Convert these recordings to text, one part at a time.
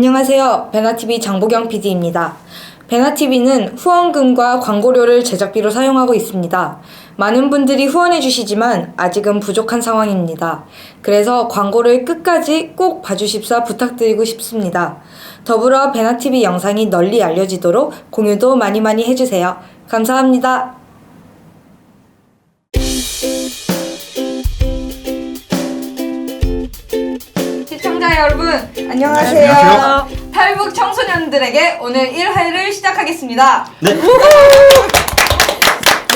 안녕하세요. 베나TV 장보경 PD입니다. 베나TV는 후원금과 광고료를 제작비로 사용하고 있습니다. 많은 분들이 후원해 주시지만 아직은 부족한 상황입니다. 그래서 광고를 끝까지 꼭 봐주십사 부탁드리고 싶습니다. 더불어 베나TV 영상이 널리 알려지도록 공유도 많이 해주세요. 감사합니다. 시청자 여러분 안녕하세요. 안녕하세요. 탈북 청소년들에게 오늘 1회를 시작하겠습니다. 네.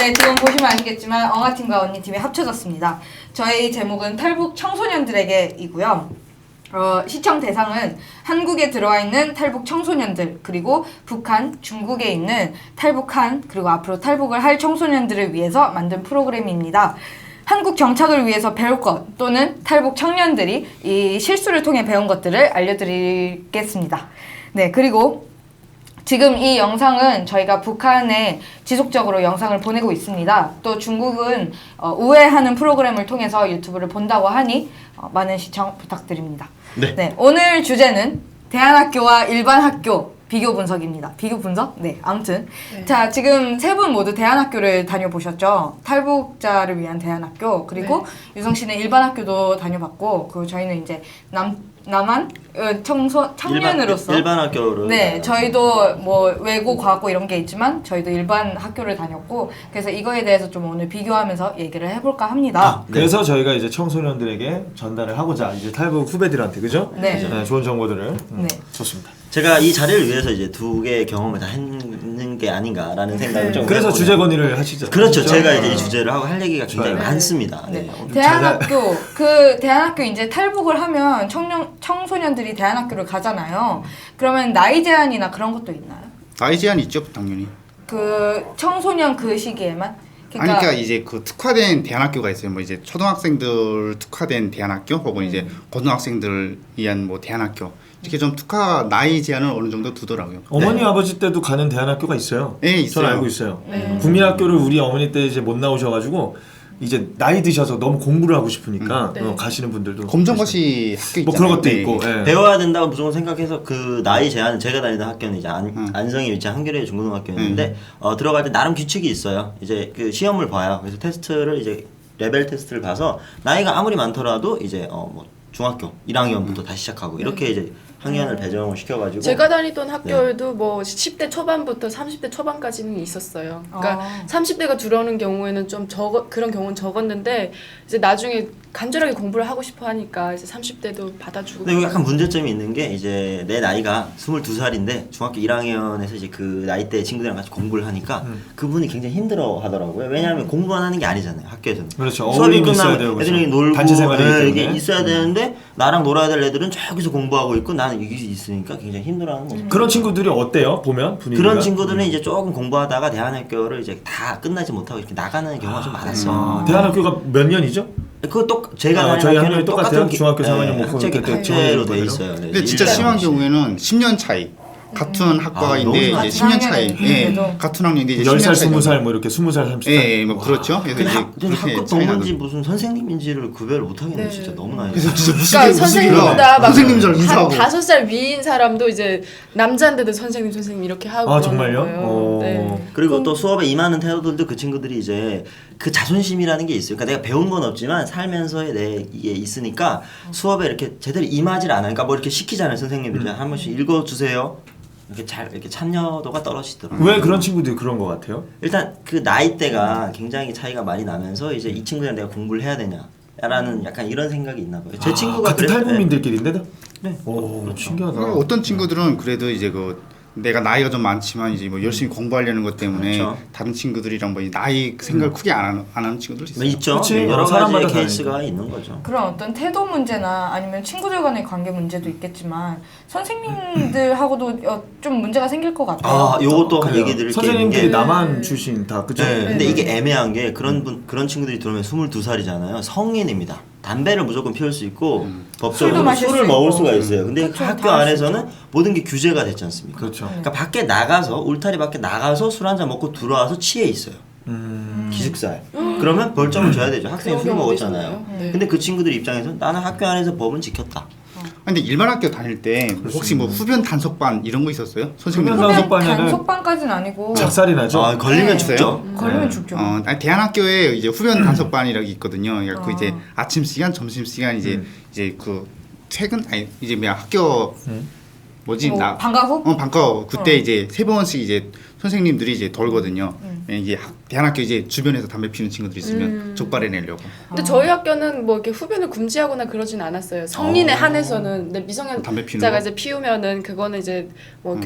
네, 지금 보시면 아시겠지만 엉아팀과 언니팀이 합쳐졌습니다. 저희 제목은 탈북 청소년들에게이고요. 시청 대상은 한국에 들어와 있는 탈북 청소년들, 그리고 북한, 중국에 있는 탈북한, 그리고 앞으로 탈북을 할 청소년들을 위해서 만든 프로그램입니다. 한국 정착을 위해서 배울 것 또는 탈북 청년들이 이 실수를 통해 배운 것들을 알려드리겠습니다. 네, 그리고 지금 이 영상은 저희가 북한에 지속적으로 영상을 보내고 있습니다. 또 중국은 우회하는 프로그램을 통해서 유튜브를 본다고 하니 많은 시청 부탁드립니다. 네. 오늘 주제는 대안학교와 일반 학교 비교 분석입니다. 비교 분석? 네, 아무튼. 네. 자, 지금 세 분 모두 대안학교를 다녀보셨죠? 탈북자를 위한 대안학교, 그리고 네. 유성 씨는 일반 학교도 다녀봤고, 그리고 저희는 이제 남한 청년으로서 일반 학교를 네, 저희도 뭐 외고, 과고 이런 게 있지만 저희도 일반 학교를 다녔고, 그래서 이거에 대해서 좀 오늘 비교하면서 얘기를 해볼까 합니다. 네. 그래서 저희가 이제 청소년들에게 전달을 하고자 이제 탈북 후배들한테 그죠? 네. 좋은 정보들을 네. 좋습니다. 제가 이 자리를 위해서 이제 두 개의 경험을 다 했는 게 아닌가라는 생각을 좀 그래서 해보네요. 주제 건의를 하시죠. 그렇죠. 제가 네. 이제 이 주제를 하고 할 얘기가 굉장히 네. 많습니다. 네. 네. 대안학교 대안학교 이제 탈북을 하면 청소년들이 대안학교를 가잖아요. 그러면 나이 제한이나 그런 것도 있나요? 나이 제한이 있죠, 당연히. 그 청소년 그 시기에만? 그러니까 이제 그 특화된 대안학교가 있어요. 뭐 이제 초등학생들 특화된 대안학교, 혹은 이제 고등학생들 위한 뭐 대안학교. 이렇게 좀 특화 나이 제한을 어느 정도 두더라고요. 어머니 아버지 때도 가는 대안학교가 있어요. 네, 있어요. 저는 알고 있어요. 국민학교를 우리 어머니 때 이제 못 나오셔가지고 이제 나이 드셔서 너무 공부를 하고 싶으니까 가시는 분들도 검정고시 학교 있잖아요. 뭐 그런 것도 네. 있고 예. 배워야 된다고 무조건 생각해서 그 나이 제한, 제가 다니던 학교는 이제 안성에 위치한 한겨레 중고등학교였는데 들어갈 때 나름 규칙이 있어요. 이제 그 시험을 봐요. 그래서 테스트를 이제 레벨 테스트를 봐서 나이가 아무리 많더라도 이제 뭐 중학교 1학년부터 다시 시작하고 이렇게 이제 학년을 배정을 시켜가지고 제가 다니던 학교에도 뭐 10대 초반부터 30대 초반까지는 있었어요. 그러니까 30대가 들어오는 경우에는 좀 그런 경우는 적었는데 이제 나중에 간절하게 공부를 하고 싶어 하니까 이제 30대도 받아주고. 근데 여기 약간 문제점이 있는 게 이제 내 나이가 22살인데 중학교 1학년에서 이제 그 나이대 친구들이랑 같이 공부를 하니까 그분이 굉장히 힘들어 하더라고요. 왜냐하면 공부만 하는 게 아니잖아요. 학교에서는. 그렇죠. 수업이 어울림이 있어야 돼요. 끝나면 애들이 놀고 단체 생활이기 때문에. 이게 있어야 되는데 나랑 놀아야 될 애들은 저기서 공부하고 있고 나는 여기 있으니까 굉장히 힘들어하는 거죠. 그런 친구들이 어때요? 보면 분위기가? 그런 친구들은 이제 조금 공부하다가 대안학교를 이제 다 끝나지 못하고 이렇게 나가는 경우가 좀 많았어요. 대안학교가 몇 년이죠? 그거 제가 다니는 저희 학교는 학년이 똑같아요. 중학교 4학년 뭐 학제가 그때 학제로 돼 그대로. 있어요. 근데 진짜 심한 경우에는 10년 차이. 같은 학과인데 너무 이제 10년 차이. 학년이 예. 같은 학년인데 이제 10살, 10년 차이. 20살 뭐 이렇게 20살, 30살. 예, 뭐 그렇죠. 그래서 이제 학급 그렇게 차이 동문지 나죠. 무슨 선생님인지를 구별을 못 하겠네요. 진짜 너무나. 그래서 진짜 그러니까 선생님보다 막 선생님처럼 인사하고. 5살 위인 사람도 이제 남자인데도 선생님 이렇게 하고. 아, 그러는 정말요? 거예요. 네. 그리고 또 수업에 임하는 태도들도 그 친구들이 이제 그 자존심이라는 게 있어요. 그러니까 내가 배운 건 없지만 살면서의 내 이게 있으니까 수업에 이렇게 제대로 임하질 않아요. 그러니까 뭐 이렇게 시키잖아요. 선생님들이 한 번씩 읽어주세요. 이렇게 잘 이렇게 참여도가 떨어지더라고요. 왜 그런 친구들이 그런 것 같아요? 일단 그 나이대가 굉장히 차이가 많이 나면서 이제 이 친구랑 내가 공부를 해야 되냐라는 약간 이런 생각이 있나 봐요. 제 친구가 같은 그랬- 탈북민들끼리인데도? 네. 오, 신기하다. 어떤 친구들은 그래도 이제 그 내가 나이가 좀 많지만 이제 뭐 열심히 공부하려는 것 때문에 그렇죠. 다른 친구들이랑 뭐 나이 생각을 크게 안 하는 친구들 있어요. 있죠. 그치. 여러 사람마다 가지 케이스가 다르니까. 있는 거죠. 그런 어떤 태도 문제나 아니면 친구들 간의 관계 문제도 있겠지만 선생님들하고도 좀 문제가 생길 것 같아요. 아, 요것도 한 그래요. 얘기 드릴 게 있는 선생님들이 게 남한 출신 다 그죠? 네, 근데 이게 애매한 게 그런 친구들이 들어오면 22살이잖아요. 성인입니다. 담배를 무조건 피울 수 있고 술도 법적으로 마실 술을 수 먹을 있고. 수가 있어요. 근데 그쵸, 학교 다 할 수 안에서는 있죠. 모든 게 규제가 됐지 않습니까? 그렇죠. 그러니까 밖에 나가서 울타리 밖에 나가서 술 한 잔 먹고 들어와서 취해 있어요. 기숙사에. 그러면 벌점을 줘야 되죠. 학생이 그런 술 경우도 먹었잖아요. 있었네요. 네. 근데 그 친구들 입장에서 나는 학교 안에서 법은 지켰다. 근데 일반 학교 다닐 때 혹시 뭐 후변 단속반 이런 거 있었어요? 선생님 후변 단속반에는 단속반까지는 아니고 작살이 나죠. 아, 걸리면 네. 죽죠. 걸리면 죽죠. 아니, 대안학교에 이제 후변 단속반이라고 있거든요. 그러니까 그 이제 아침 시간, 점심 시간 이제 그 퇴근 아니 이제 뭐야 학교 뭐지 뭐, 나 방과 후? 방과 후 그때 이제 3번씩 이제 선생님들이 이제 돌거든요. 이게 대안학교 이제 주변에서 담배 피우는 친구들 있으면 족발해 내려고. 근데 저희 학교는 뭐 이렇게 후변을 금지하거나 그러진 않았어요. 성인에 한해서는. 근데 담배 피우는 미성년자가 거? 이제 피우면은 그거는 이제 뭐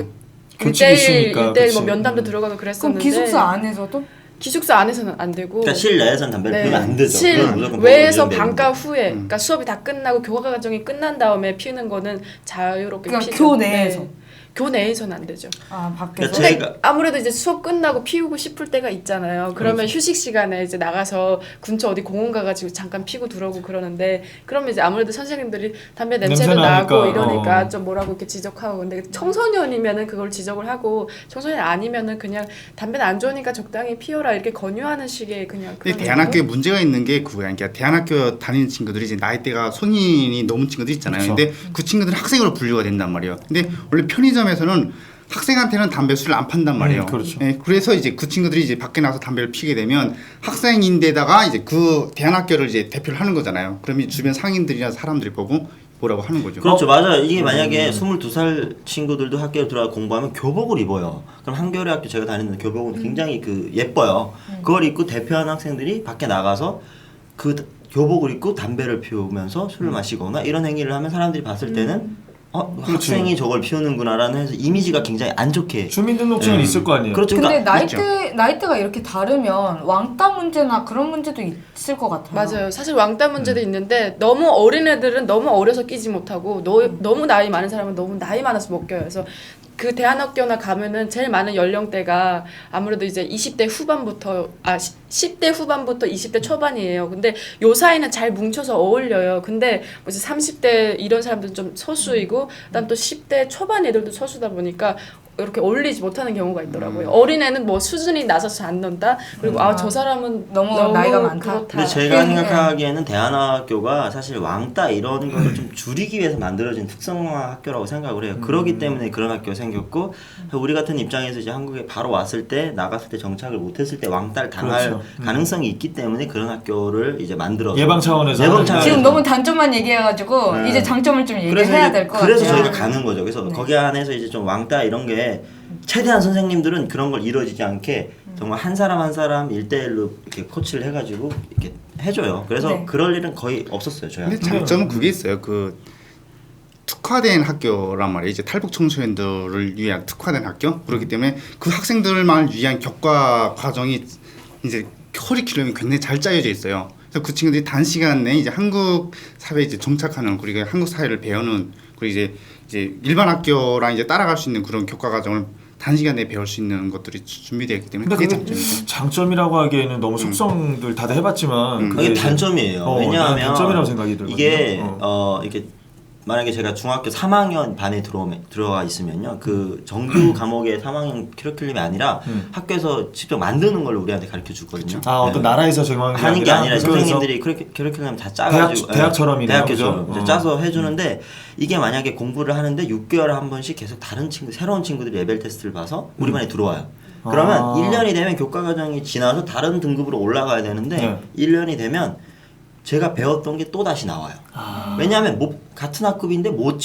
규칙이 있으니까, 1대1 뭐 그치. 면담도 들어가고 그럼 그랬었는데 기숙사 안에서도? 기숙사 안에서는 안 되고 그러니까 실내에서는 담배를 피우면 안 되죠. 그건 무조건 실외에서 법으로 방과 위헌되는 후에 그러니까 수업이 다 끝나고 교과 과정이 끝난 다음에 피우는 거는 자유롭게 그러니까 피죠. 교내에서? 네. 교내에서는 안 되죠. 아 밖에서? 그러니까 근데 아무래도 이제 수업 끝나고 피우고 싶을 때가 있잖아요. 그러면 휴식 시간에 이제 나가서 근처 어디 공원 가가지고 잠깐 피고 들어오고 그러는데 그러면 이제 아무래도 선생님들이 담배 냄새도 냄새 나니까, 나고 이러니까 어. 좀 뭐라고 이렇게 지적하고 근데 청소년이면은 그걸 지적을 하고 청소년 아니면은 그냥 담배는 안 좋으니까 적당히 피워라 이렇게 권유하는 식의 그냥 근데 그런 대안학교에 문제가 있는 게 그거야. 그러니까 대안학교 다니는 친구들이 이제 나이대가 성인이 넘은 친구들 있잖아요. 그쵸. 근데 그 친구들은 학생으로 분류가 된단 말이에요. 근데 원래 편의점에서는 학생한테는 담배 술을 안 판단 말이에요. 그렇죠. 예, 그래서 이제 그 친구들이 이제 밖에 나가서 담배를 피게 되면 학생인데다가 이제 그 대안학교를 이제 대표를 하는 거잖아요. 그러면 주변 상인들이나 사람들이 보고 뭐라고 하는 거죠. 그렇죠, 맞아요. 이게 만약에 22살 친구들도 학교에 들어가 공부하면 교복을 입어요. 그럼 한겨레 학교 제가 다니는 교복은 굉장히 그 예뻐요. 그걸 입고 대표하는 학생들이 밖에 나가서 그 교복을 입고 담배를 피우면서 술을 마시거나 이런 행위를 하면 사람들이 봤을 때는 학생이 저걸 피우는구나라는 해서 이미지가 굉장히 안 좋게. 주민등록증은 있을 거 아니에요. 그렇죠. 근데 그러니까 나이대가 이렇게 다르면 왕따 문제나 그런 문제도 있을 것 같아요. 맞아요. 사실 왕따 문제도 있는데 너무 어린 애들은 너무 어려서 끼지 못하고 너무 나이 많은 사람은 너무 나이 많아서 못 껴요. 그래서 그 대안학교나 가면은 제일 많은 연령대가 아무래도 이제 20대 후반부터 10대 후반부터 20대 초반이에요. 근데 요 사이는 잘 뭉쳐서 어울려요. 근데 뭐 이제 30대 이런 사람들은 좀 소수이고 그다음 또 10대 초반 애들도 소수다 보니까 이렇게 어울리지 못하는 경우가 있더라고요. 어린애는 뭐 수준이 낮아서 안 논다. 그리고 저 사람은 너무 나이가 많다. 그렇다. 근데 제가 생각하기에는 대안학교가 사실 왕따 이런 거를 좀 줄이기 위해서 만들어진 특성화 학교라고 생각을 해요. 그렇기 때문에 그런 학교가 생겼고 우리 같은 입장에서 이제 한국에 바로 왔을 때 나갔을 때 정착을 못했을 때 왕따를 당할 그렇죠. 가능성이 있기 때문에 그런 학교를 이제 만들어서 예방 차원에서 지금 너무 단점만 얘기해가지고 이제 장점을 좀 얘기해야 될 것 같아요. 그래서 저희가 가는 거죠. 그래서 거기 안에서 이제 좀 왕따 이런 게 최대한 선생님들은 그런 걸 이루어지지 않게 정말 한 사람 한 사람 1대1로 이렇게 코치를 해가지고 이렇게 해줘요. 그래서 그럴 일은 거의 없었어요. 저희 근데 장점은 그게 있어요. 그 특화된 학교란 말이에요. 이제 탈북 청소년들을 위한 특화된 학교. 그렇기 때문에 그 학생들만 위한 교과 과정이 이제 커리큘럼이 굉장히 잘 짜여져 있어요. 그래서 그 친구들이 단시간 내에 이제 한국 사회에 이제 정착하는 그리고 한국 사회를 배우는 그리고 이제 일반 학교랑 이제 따라갈 수 있는 그런 교과 과정을 단시간 내에 배울 수 있는 것들이 준비되어 있기 때문에 근데 그게 그게 장점이죠. 장점이라고 하기에는 너무 속성들 다들 해봤지만 그게 단점이에요. 왜냐하면 단점이라고 생각이 들거든요. 이게 이렇게 만약에 제가 중학교 3학년 반에 들어가 있으면요, 그 정규 과목의 3학년 커리큘럼이 아니라 학교에서 직접 만드는 걸 우리한테 가르쳐 주거든요. 어떤 나라에서 정하는 하는 게 아니라 학교에서 선생님들이 커리큘럼 다 짜가지고 대학처럼이네요. 대학교처럼 그죠? 짜서 해주는데 이게 만약에 공부를 하는데 6개월에 한 번씩 계속 다른 새로운 친구들이 레벨 테스트를 봐서 우리 반에 들어와요. 그러면 1년이 되면 교과 과정이 지나서 다른 등급으로 올라가야 되는데 1년이 되면 제가 배웠던 게 또 다시 나와요. 왜냐하면 같은 학급인데 못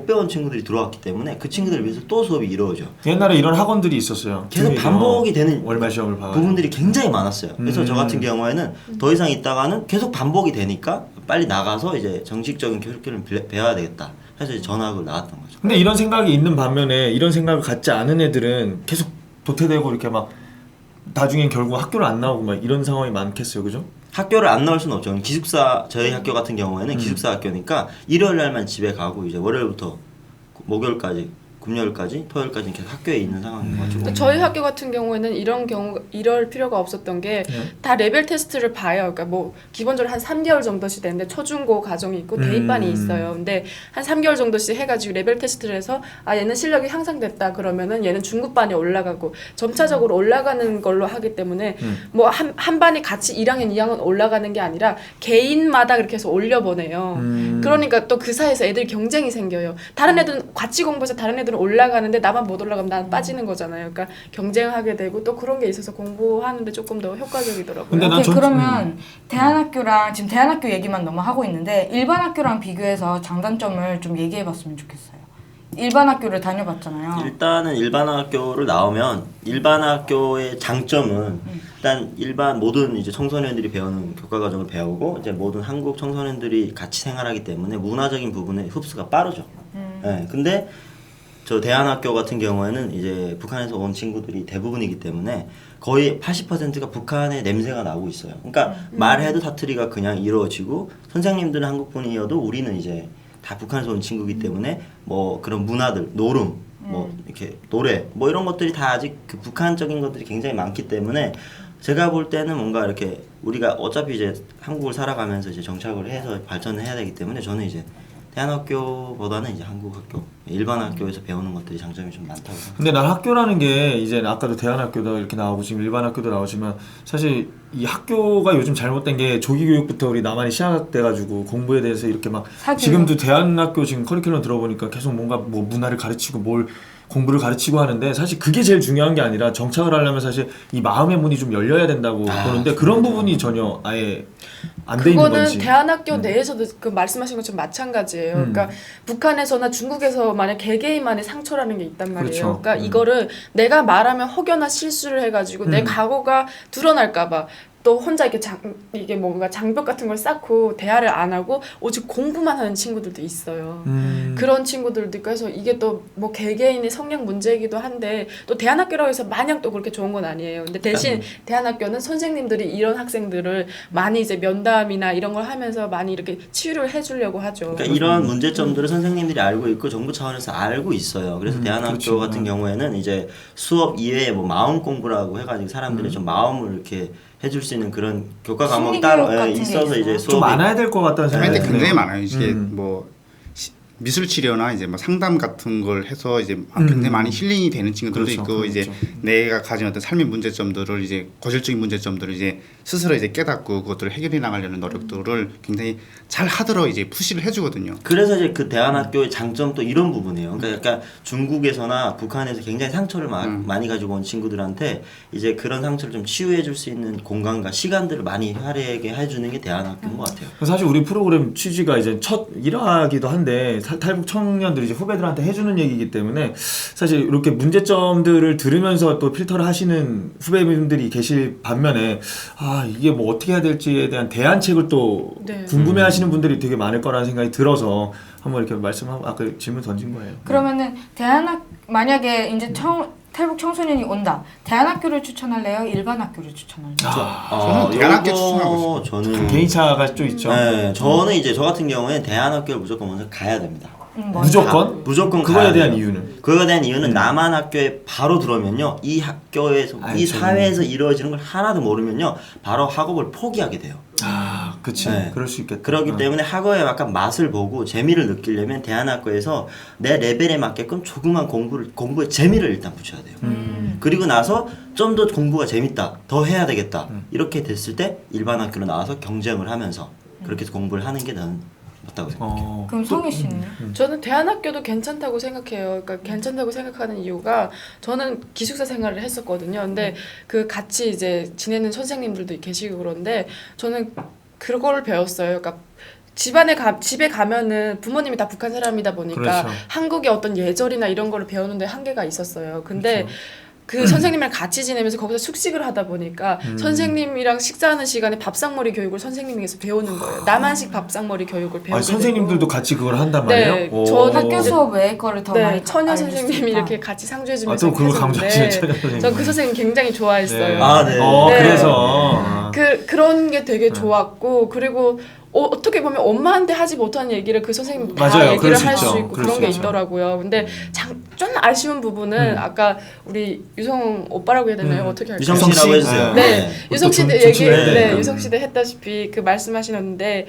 배운 친구들이 들어왔기 때문에 그 친구들을 위해서 또 수업이 이루어져. 옛날에 이런 학원들이 있었어요. 계속 반복이 되는 월말 시험을 봐가지고. 부분들이 굉장히 많았어요. 그래서 저 같은 경우에는 더 이상 있다가는 계속 반복이 되니까 빨리 나가서 이제 정식적인 커리큘럼 배워야 되겠다. 그래서 이제 전학을 나왔던 거죠. 근데 이런 생각이 있는 반면에 이런 생각을 갖지 않은 애들은 계속 도태되고 이렇게 막 나중엔 결국 학교를 안 나오고 막 이런 상황이 많겠어요, 그죠? 학교를 안 나올 수는 없죠. 기숙사 저희 학교 같은 경우에는 기숙사 학교니까 일요일 날만 집에 가고 이제 월요일부터 목요일까지 금요일까지 토요일까지 계속 학교에 있는 상황인 것 같아요. 저희 학교 같은 경우에는 이럴 필요가 없었던 게 다 레벨 테스트를 봐요. 그러니까 뭐 기본적으로 한 3개월 정도씩 되는데 초중고 과정이 있고 대입반이 있어요. 근데 한 3개월 정도씩 해가지고 레벨 테스트를 해서 얘는 실력이 향상됐다 그러면은 얘는 중급반에 올라가고 점차적으로 올라가는 걸로 하기 때문에 뭐 한 반이 같이 1학년, 2학년 올라가는 게 아니라 개인마다 그렇게 해서 올려보내요. 그러니까 또 그 사이에서 애들 경쟁이 생겨요. 다른 애들은 같이 공부해서 다른 애들은 올라가는데 나만 못 올라가면 나는 빠지는 거잖아요. 그러니까 경쟁하게 되고 또 그런 게 있어서 공부하는데 조금 더 효과적이더라고요. 근데 난 오케이, 그러면 대안학교랑 지금 대안학교 얘기만 너무 하고 있는데 일반 학교랑 비교해서 장단점을 좀 얘기해봤으면 좋겠어요. 일반 학교를 다녀봤잖아요. 일단은 일반 학교를 나오면 일반 학교의 장점은 일단 일반 모든 이제 청소년들이 배우는 교과 과정을 배우고 이제 모든 한국 청소년들이 같이 생활하기 때문에 문화적인 부분에 흡수가 빠르죠. 네, 근데 저 대안학교 같은 경우에는 이제 북한에서 온 친구들이 대부분이기 때문에 거의 80%가 북한의 냄새가 나고 있어요. 그러니까 말해도 사투리가 그냥 이루어지고 선생님들은 한국분이어도 우리는 이제 다 북한에서 온 친구이기 때문에 뭐 그런 문화들, 노름, 뭐 이렇게 노래, 뭐 이런 것들이 다 아직 그 북한적인 것들이 굉장히 많기 때문에 제가 볼 때는 뭔가 이렇게 우리가 어차피 이제 한국을 살아가면서 이제 정착을 해서 발전을 해야 되기 때문에 저는 이제 대안학교보다는 이제 한국 학교, 일반 학교에서 배우는 것들이 장점이 좀 많다고 생각합니다. 근데 난 학교라는 게 이제 아까도 대안학교도 이렇게 나오고 지금 일반 학교도 나오지만 사실 이 학교가 요즘 잘못된 게 조기 교육부터 우리 남한이 시작돼가지고 공부에 대해서 이렇게 막 사교육. 지금도 대안학교 지금 커리큘럼 들어보니까 계속 뭔가 뭐 문화를 가르치고 뭘 공부를 가르치고 하는데 사실 그게 제일 중요한 게 아니라 정착을 하려면 사실 이 마음의 문이 좀 열려야 된다고 보는데 그런 부분이 전혀 아예 안 돼 있는 그거는 건지. 대안학교 내에서도 그 말씀하신 것처럼 마찬가지예요. 그러니까 북한에서나 중국에서 만약 개개인만의 상처라는 게 있단 말이에요. 그렇죠. 그러니까 이거를 내가 말하면 혹여나 실수를 해가지고 내 과거가 드러날까봐 또 혼자 이게 뭔가 장벽 같은 걸 쌓고 대화를 안 하고 오직 공부만 하는 친구들도 있어요. 그런 친구들도 있고 해서 이게 또 뭐 개개인의 성향 문제이기도 한데 또 대안학교라고 해서 마냥 또 그렇게 좋은 건 아니에요. 근데 대신 대안학교는 선생님들이 이런 학생들을 많이 이제 면담이나 이런 걸 하면서 많이 이렇게 치유를 해주려고 하죠. 그러니까 이런 문제점들을 선생님들이 알고 있고 정부 차원에서 알고 있어요. 그래서 대안학교 그렇죠. 같은 경우에는 이제 수업 이외에 뭐 마음 공부라고 해가지고 사람들이 좀 마음을 이렇게 해줄 수 있는 그런 교과 과목이 따로 심리교육 같은 게 있어서 있어요. 이제 좀 수업이 많아야 될 것 같다는 생각이 근데 드네요. 굉장히 많아요. 이게 뭐 미술 치료나 이제 뭐 상담 같은 걸 해서 이제 굉장히 많이 힐링이 되는 친구들도 그렇죠, 있고 그렇죠. 이제 내가 가진 어떤 삶의 문제점들을 이제 고질적인 문제점들을 이제 스스로 이제 깨닫고 그것들을 해결해 나가려는 노력들을 굉장히 잘 하도록 이제 푸시를 해주거든요. 그래서 이제 그 대안학교의 장점 또 이런 부분이에요. 그러니까 약간 중국에서나 북한에서 굉장히 상처를 많이 가지고 온 친구들한테 이제 그런 상처를 좀 치유해줄 수 있는 공간과 시간들을 많이 활용하게 해주는 게 대안학교인 것 같아요. 사실 우리 프로그램 취지가 이제 첫 1화기도 한데 탈북 청년들이 이제 후배들한테 해주는 얘기이기 때문에 사실 이렇게 문제점들을 들으면서 또 필터를 하시는 후배분들이 계실 반면에 이게 뭐 어떻게 해야 될지에 대한 대안책을 또 네. 궁금해하시는 분들이 되게 많을 거라는 생각이 들어서 한번 이렇게 말씀하고 아까 질문 던진 거예요. 그러면은 만약에 이제 탈북 청소년이 온다. 대안학교를 추천할래요? 일반 학교를 추천할래요? 저는 대안학교 요거 추천하고 저는 개인차가 좀 있죠. 네, 저는 이제 저 같은 경우에 대안학교를 무조건 먼저 가야 됩니다. 무조건? 무조건 그거에 가야 대한 돼요. 이유는? 그거에 대한 이유는 남한 학교에 바로 들어오면요, 이 학교에서 이 사회에서 이루어지는 걸 하나도 모르면요, 바로 학업을 포기하게 돼요. 그치. 네. 그럴 수 있겠다. 그렇기 때문에 학업에 약간 맛을 보고 재미를 느끼려면 대안학교에서 내 레벨에 맞게끔 조그만 공부에 재미를 일단 붙여야 돼요. 그리고 나서 좀 더 공부가 재밌다, 더 해야 되겠다, 이렇게 됐을 때 일반 학교로 나와서 경쟁을 하면서 그렇게 해서 공부를 하는 게 나는 맞다고 생각해요. 그럼 성희 씨는요? 저는 대안학교도 괜찮다고 생각해요. 그러니까 괜찮다고 생각하는 이유가 저는 기숙사 생활을 했었거든요. 근데 그 같이 이제 지내는 선생님들도 계시고 그런데 저는 그걸 배웠어요. 그러니까 집에 가면은 부모님이 다 북한 사람이다 보니까 그렇죠. 한국의 어떤 예절이나 이런 거를 배우는데 한계가 있었어요. 근데 그렇죠. 그 선생님이랑 같이 지내면서 거기서 숙식을 하다 보니까 선생님이랑 식사하는 시간에 밥상머리 교육을 선생님에게서 배우는 거예요. 남한식 밥상머리 교육을 배우게 선생님들도 되고. 같이 그걸 한단 네, 말이에요? 저는 학교 수업 외의 거를 더 많이 네, 처녀 알릴 수 선생님이 있다. 이렇게 같이 상주해주면서 또 그걸 강조하시는 처녀 선생님. 전 그 선생님 굉장히 좋아했어요. 아, 네. 네. 그래서 그런 게 되게 좋았고 그리고 어떻게 보면 엄마한테 하지 못하는 얘기를 그 선생님 다 맞아요. 얘기를 그럴 수 할 수 있죠. 있고 그럴 그런 수 게 있죠. 있더라고요. 근데 좀 아쉬운 부분은 아까 우리 유성 오빠라고 해야 되나요? 어떻게 할까요? 유성 씨라고 해주세요. 네, 유성 씨도 좀 얘기, 조심해야 네, 돼요. 유성 씨도 했다시피 그 말씀하시는데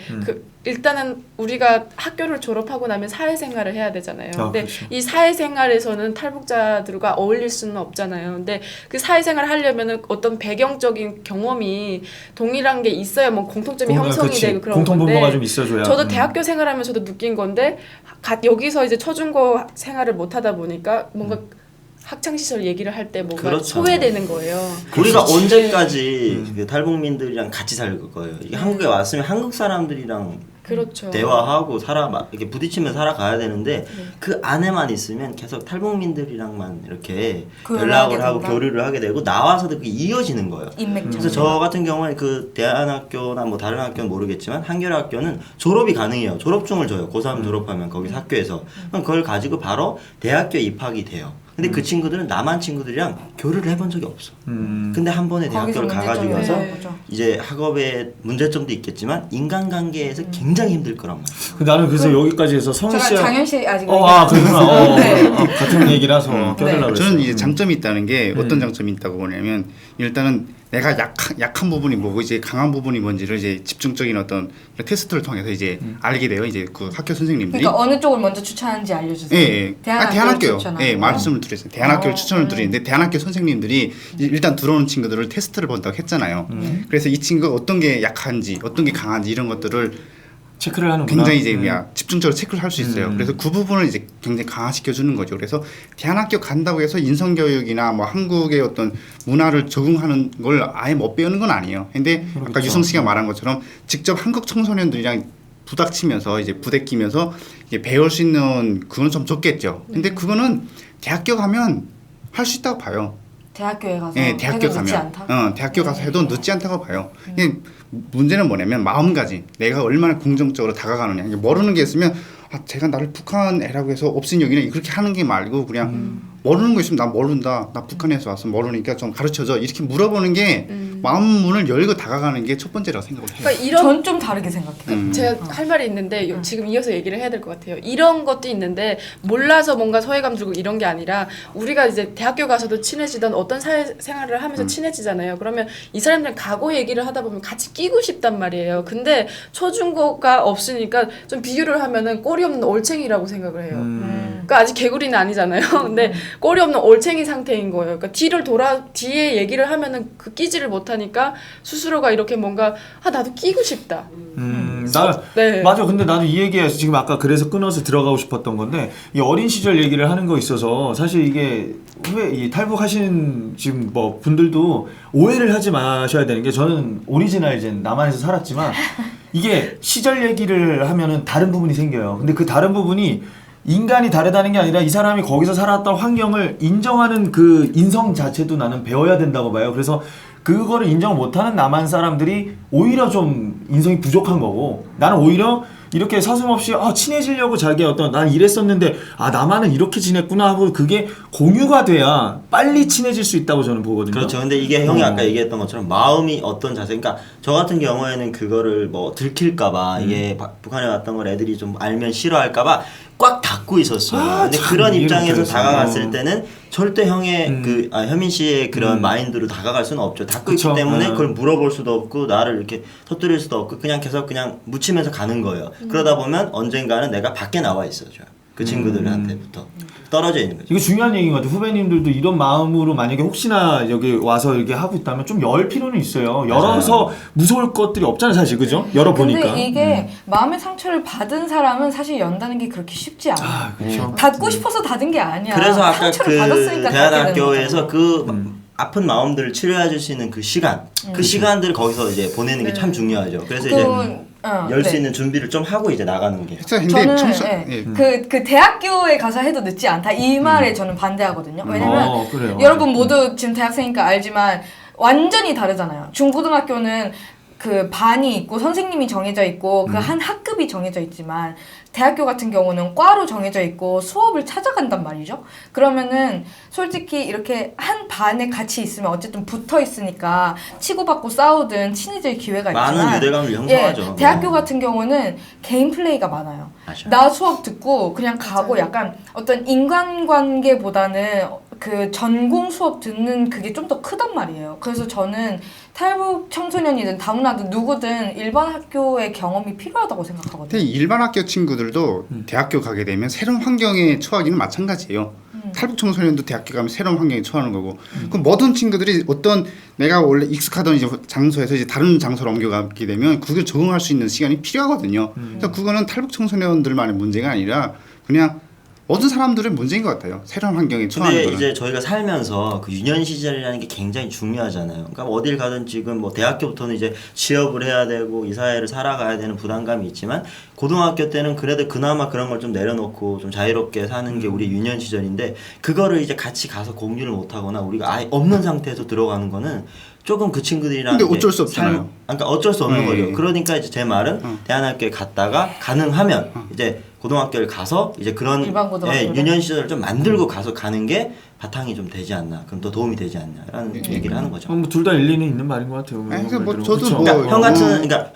일단은 우리가 학교를 졸업하고 나면 사회생활을 해야 되잖아요. 근데 그렇죠. 이 사회생활에서는 탈북자들과 어울릴 수는 없잖아요. 근데 그 사회생활을 하려면은 어떤 배경적인 경험이 동일한 게 있어야 뭐 공통점이 형성이 그치. 되고 그런 공통분모가 건데 좀 있어줘야. 저도 대학교 생활하면서도 느낀 건데 여기서 이제 초중고 생활을 못 하다 보니까 뭔가 학창 시절 얘기를 할 때 뭔가 그렇죠. 소외되는 거예요. 우리가 언제까지 그 탈북민들이랑 같이 살 거예요. 이게 한국에 왔으면 한국 사람들이랑 그렇죠. 대화하고 이렇게 부딪히면서 살아가야 되는데 그 안에만 있으면 계속 탈북민들이랑만 이렇게 교류를 연락을 하게 하고 된다? 교류를 하게 되고 나와서도 그게 이어지는 거예요. 인맥 그래서 저 같은 경우에 그 대안학교나 뭐 다른 학교는 모르겠지만 한겨레 학교는 졸업이 가능해요. 졸업증을 줘요. 고3 졸업하면 거기서 학교에서. 그럼 그걸 가지고 바로 대학교에 입학이 돼요. 근데 그 친구들은 남한 친구들이랑 교류를 해본 적이 없어. 근데 한 번에 대학교를 가가지고 와서 이제 학업에 문제점도 있겠지만 인간관계에서 굉장히 힘들 거란 말이에요. 나는 그래서 여기까지 해서 성희 제가 씨가 장현 씨 아직 그렇구나. 네. 같은 얘기라서 껴들라고 그랬어요. 저는 이제 장점이 있다는 게 어떤 장점이 있다고 보냐면 일단은 내가 약한 부분이 뭐고 이제 강한 부분이 뭔지를 이제 집중적인 어떤 테스트를 통해서 이제 알게 돼요. 이제 그 학교 선생님들이. 그러니까 어느 쪽을 먼저 추천하는지 알려주세요. 예. 대안학교요. 추천하고. 예, 말씀을 드렸어요. 대안학교를 추천을 드리는데 대안학교 선생님들이 일단 들어오는 친구들을 테스트를 본다고 했잖아요. 그래서 이 친구가 어떤 게 약한지, 어떤 게 강한지 이런 것들을 체크를 하는구나. 굉장히 이제 그냥 집중적으로 체크를 할 수 있어요. 그래서 그 부분을 이제 굉장히 강화시켜 주는 거죠. 그래서 대안학교 간다고 해서 인성 교육이나 뭐 한국의 어떤 문화를 적응하는 걸 아예 못 배우는 건 아니에요. 근데 아까 유성 씨가 말한 것처럼 직접 한국 청소년들이랑 부닥치면서 이제 부대끼면서 이제 배울 수 있는 그건 좀 적겠죠. 근데 그거는 대학교 가면 할 수 있다고 봐요. 대학교에 가서 예, 대학교 해도 늦지 가면, 않다? 대학교 가서 해도 늦지 않다고 봐요. 이게 문제는 뭐냐면 마음가짐, 내가 얼마나 긍정적으로 다가가느냐. 이게 모르는 게 있으면 제가 나를 북한 애라고 해서 없인 여기는 그렇게 하는 게 말고 그냥 모르는 거 있으면 나 모른다, 나 북한에서 와서 모르니까 좀 가르쳐줘 이렇게 물어보는 게 마음 문을 열고 다가가는 게 첫 번째라고 생각을 해요. 그러니까 이런 전 좀 다르게 생각해요. 제가 할 말이 있는데 지금 이어서 얘기를 해야 될 것 같아요. 이런 것도 있는데 몰라서 뭔가 소외감 들고 이런 게 아니라 우리가 이제 대학교 가서도 친해지던 어떤 사회생활을 하면서 친해지잖아요. 그러면 이 사람들은 과거 얘기를 하다 보면 같이 끼고 싶단 말이에요. 근데 초중고가 없으니까 좀 비교를 하면은 꼬리 없는 올챙이라고 생각을 해요. 그러니까 아직 개구리는 아니잖아요. 근데 꼬리 없는 올챙이 상태인 거예요. 그러니까 뒤에 얘기를 하면은 그 끼지를 못하니까 스스로가 이렇게 뭔가 나도 끼고 싶다. 네. 맞아. 근데 나도 이 얘기에서 지금 아까 그래서 끊어서 들어가고 싶었던 건데 이 어린 시절 얘기를 하는 거 있어서 사실 이게 이 탈북하신 지금 뭐 분들도 오해를 하지 마셔야 되는 게 저는 오리지널 이제 남한에서 살았지만 이게 시절 얘기를 하면은 다른 부분이 생겨요. 근데 그 다른 부분이 인간이 다르다는 게 아니라 이 사람이 거기서 살았던 환경을 인정하는 그 인성 자체도 나는 배워야 된다고 봐요. 그래서 그거를 인정 못하는 남한 사람들이 오히려 좀 인성이 부족한 거고 나는 오히려 이렇게 서슴없이 친해지려고 자기 난 이랬었는데 남한은 이렇게 지냈구나 하고 그게 공유가 돼야 빨리 친해질 수 있다고 저는 보거든요. 그렇죠. 근데 이게 형이 아까 얘기했던 것처럼 마음이 어떤 자세, 그러니까 저 같은 경우에는 그거를 뭐 들킬까봐 이게 북한에 왔던 걸 애들이 좀 알면 싫어할까봐 꽉 닫고 있었어요. 근데 그런 입장에서 다가갔을 때는 절대 형의 현민 씨의 그런 마인드로 다가갈 수는 없죠. 닫고 그쵸. 있기 때문에 그걸 물어볼 수도 없고 나를 이렇게 터뜨릴 수도 없고 그냥 계속 그냥 묻히면서 가는 거예요. 그러다 보면 언젠가는 내가 밖에 나와 있어줘요. 그 친구들한테부터 떨어져 있는 거죠. 이거 중요한 얘기인 것 같아요. 후배님들도 이런 마음으로 만약에 혹시나 여기 와서 이렇게 하고 있다면 좀 열 필요는 있어요. 열어서 무서울 것들이 없잖아요, 사실. 그죠? 열어보니까. 근데 이게 마음의 상처를 받은 사람은 사실 연다는 게 그렇게 쉽지 않아요. 그렇죠. 닫고 싶어서 닫은 게 아니야. 그래서 아까 상처를 받았으니까 대안학교에서 아픈 마음들을 치료해 줄 수 있는 그 시간, 그 시간들을 거기서 이제 보내는 게 참 중요하죠. 그래서 이제 열 수 있는 준비를 좀 하고 이제 나가는 게. 근데 저는 그 대학교에 가서 해도 늦지 않다 이 말에 저는 반대하거든요. 왜냐면 그래요. 여러분 모두 지금 대학생이니까 알지만 완전히 다르잖아요. 중고등학교는 그 반이 있고 선생님이 정해져 있고 그 한 학급이 정해져 있지만 대학교 같은 경우는 과로 정해져 있고 수업을 찾아간단 말이죠. 그러면은 솔직히 이렇게 한 반에 같이 있으면 어쨌든 붙어 있으니까 치고받고 싸우든 친해질 기회가 있지만 많은 유대감을 형성하죠. 대학교 같은 경우는 개인 플레이가 많아요. 맞아. 나 수업 듣고 그냥 가고 맞아요. 약간 어떤 인간관계보다는 그 전공 수업 듣는 그게 좀 더 크단 말이에요. 그래서 저는 탈북 청소년이든 다문화든 누구든 일반 학교의 경험이 필요하다고 생각하거든요. 근데 일반 학교 친구들도 대학교 가게 되면 새로운 환경에 처하기는 마찬가지예요. 탈북 청소년도 대학교 가면 새로운 환경에 처하는 거고. 그럼 모든 친구들이 어떤 내가 원래 익숙하던 이제 장소에서 이제 다른 장소로 옮겨가게 되면 그걸 적응할 수 있는 시간이 필요하거든요. 그래서 그거는 탈북 청소년들만의 문제가 아니라 그냥 모든 사람들의 문제인 것 같아요. 새로운 환경에 처하는 근데 거는. 이제 저희가 살면서 그 유년 시절이라는 게 굉장히 중요하잖아요. 그러니까 어딜 가든 지금 뭐 대학교부터는 이제 취업을 해야 되고 이 사회를 살아가야 되는 부담감이 있지만 고등학교 때는 그래도 그나마 그런 걸 좀 내려놓고 좀 자유롭게 사는 게 우리 유년 시절인데 그거를 이제 같이 가서 공유를 못 하거나 우리가 아예 없는 상태에서 들어가는 거는 조금 그 친구들이랑 근데 어쩔 수 없잖아요. 그러니까 어쩔 수 없는 네. 거죠. 그러니까 이제 제 말은 대안학교에 갔다가 가능하면 이제 고등학교를 가서 이제 그런 일반 고등학교를? 유년 시절을 좀 만들고 가서 가는 게 바탕이 좀 되지 않나. 그럼 더 도움이 되지 않나라는 얘기를 하는 거죠. 뭐둘 다 일리는 있는 말인 것 같아요. 아니, 그래서 뭐 말대로. 저도 그쵸? 뭐- 그러니까 형 어. 같은 그러니까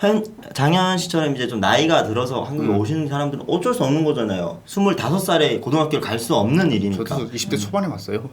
장현 씨처럼 이제 좀 나이가 들어서 한국에 오시는 사람들은 어쩔 수 없는 거잖아요. 25살에 고등학교를 갈 수 없는 일이니까. 저도 20대 초반에 왔어요.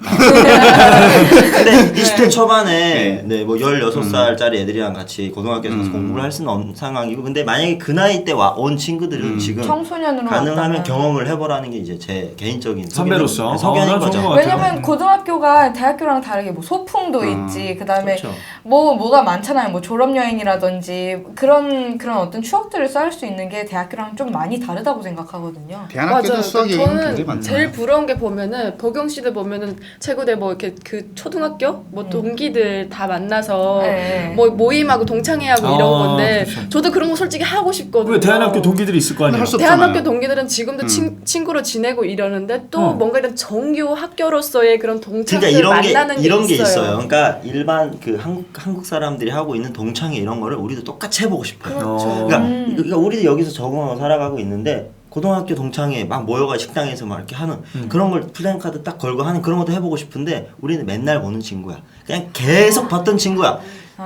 근데 20대 초반에 네, 뭐 16살짜리 애들이랑 같이 고등학교에서 가서 공부를 할 수는 없는 상황이고 근데 만약에 그 나이 때 온 친구들은 지금 청소년으로 가능하면 왔다면. 경험을 해보라는 게 이제 제 개인적인 선배로서 소견인 난 좋은 거죠. 것 같아요. 왜냐면 고등학교가 대학교랑 다르게 뭐 소풍도 있지, 그다음에 그렇죠. 뭐가 많잖아요. 뭐 졸업 여행이라든지 그런 어떤 추억들을 쌓을 수 있는 게 대학교랑 좀 많이 다르다고 생각하거든요. 대안학교도 맞아요. 수학 여행이 굉장히 저는 많잖아요. 제일 부러운 게 보면은 버경 씨들 보면은 최고대 뭐 이렇게 그 초등학교 뭐 동기들 다 만나서 네. 뭐 모임하고 동창회하고 이런 아, 건데 그렇죠. 저도 그런 거 솔직히 하고 싶거든요. 왜 대안학교 동기들이 있을 거 아니에요? 할 수 대한학교 없잖아요. 동기들은 지금도 친구로 지내고 이러는데 또 뭔가 이런 정규 학교로서의 그런 진짜 동창들 만나는 이런 게 있어요. 있어요. 그러니까 일반 그 한국 사람들이 하고 있는 동창회 이런 거를 우리도 똑같이 해보고 싶어요. 그렇죠. 그러니까 우리도 여기서 적응하고 살아가고 있는데 고등학교 동창회 막 모여가 식당에서 막 이렇게 하는 그런 걸 플랜카드 딱 걸고 하는 그런 것도 해보고 싶은데 우리는 맨날 보는 친구야. 그냥 계속 봤던 친구야.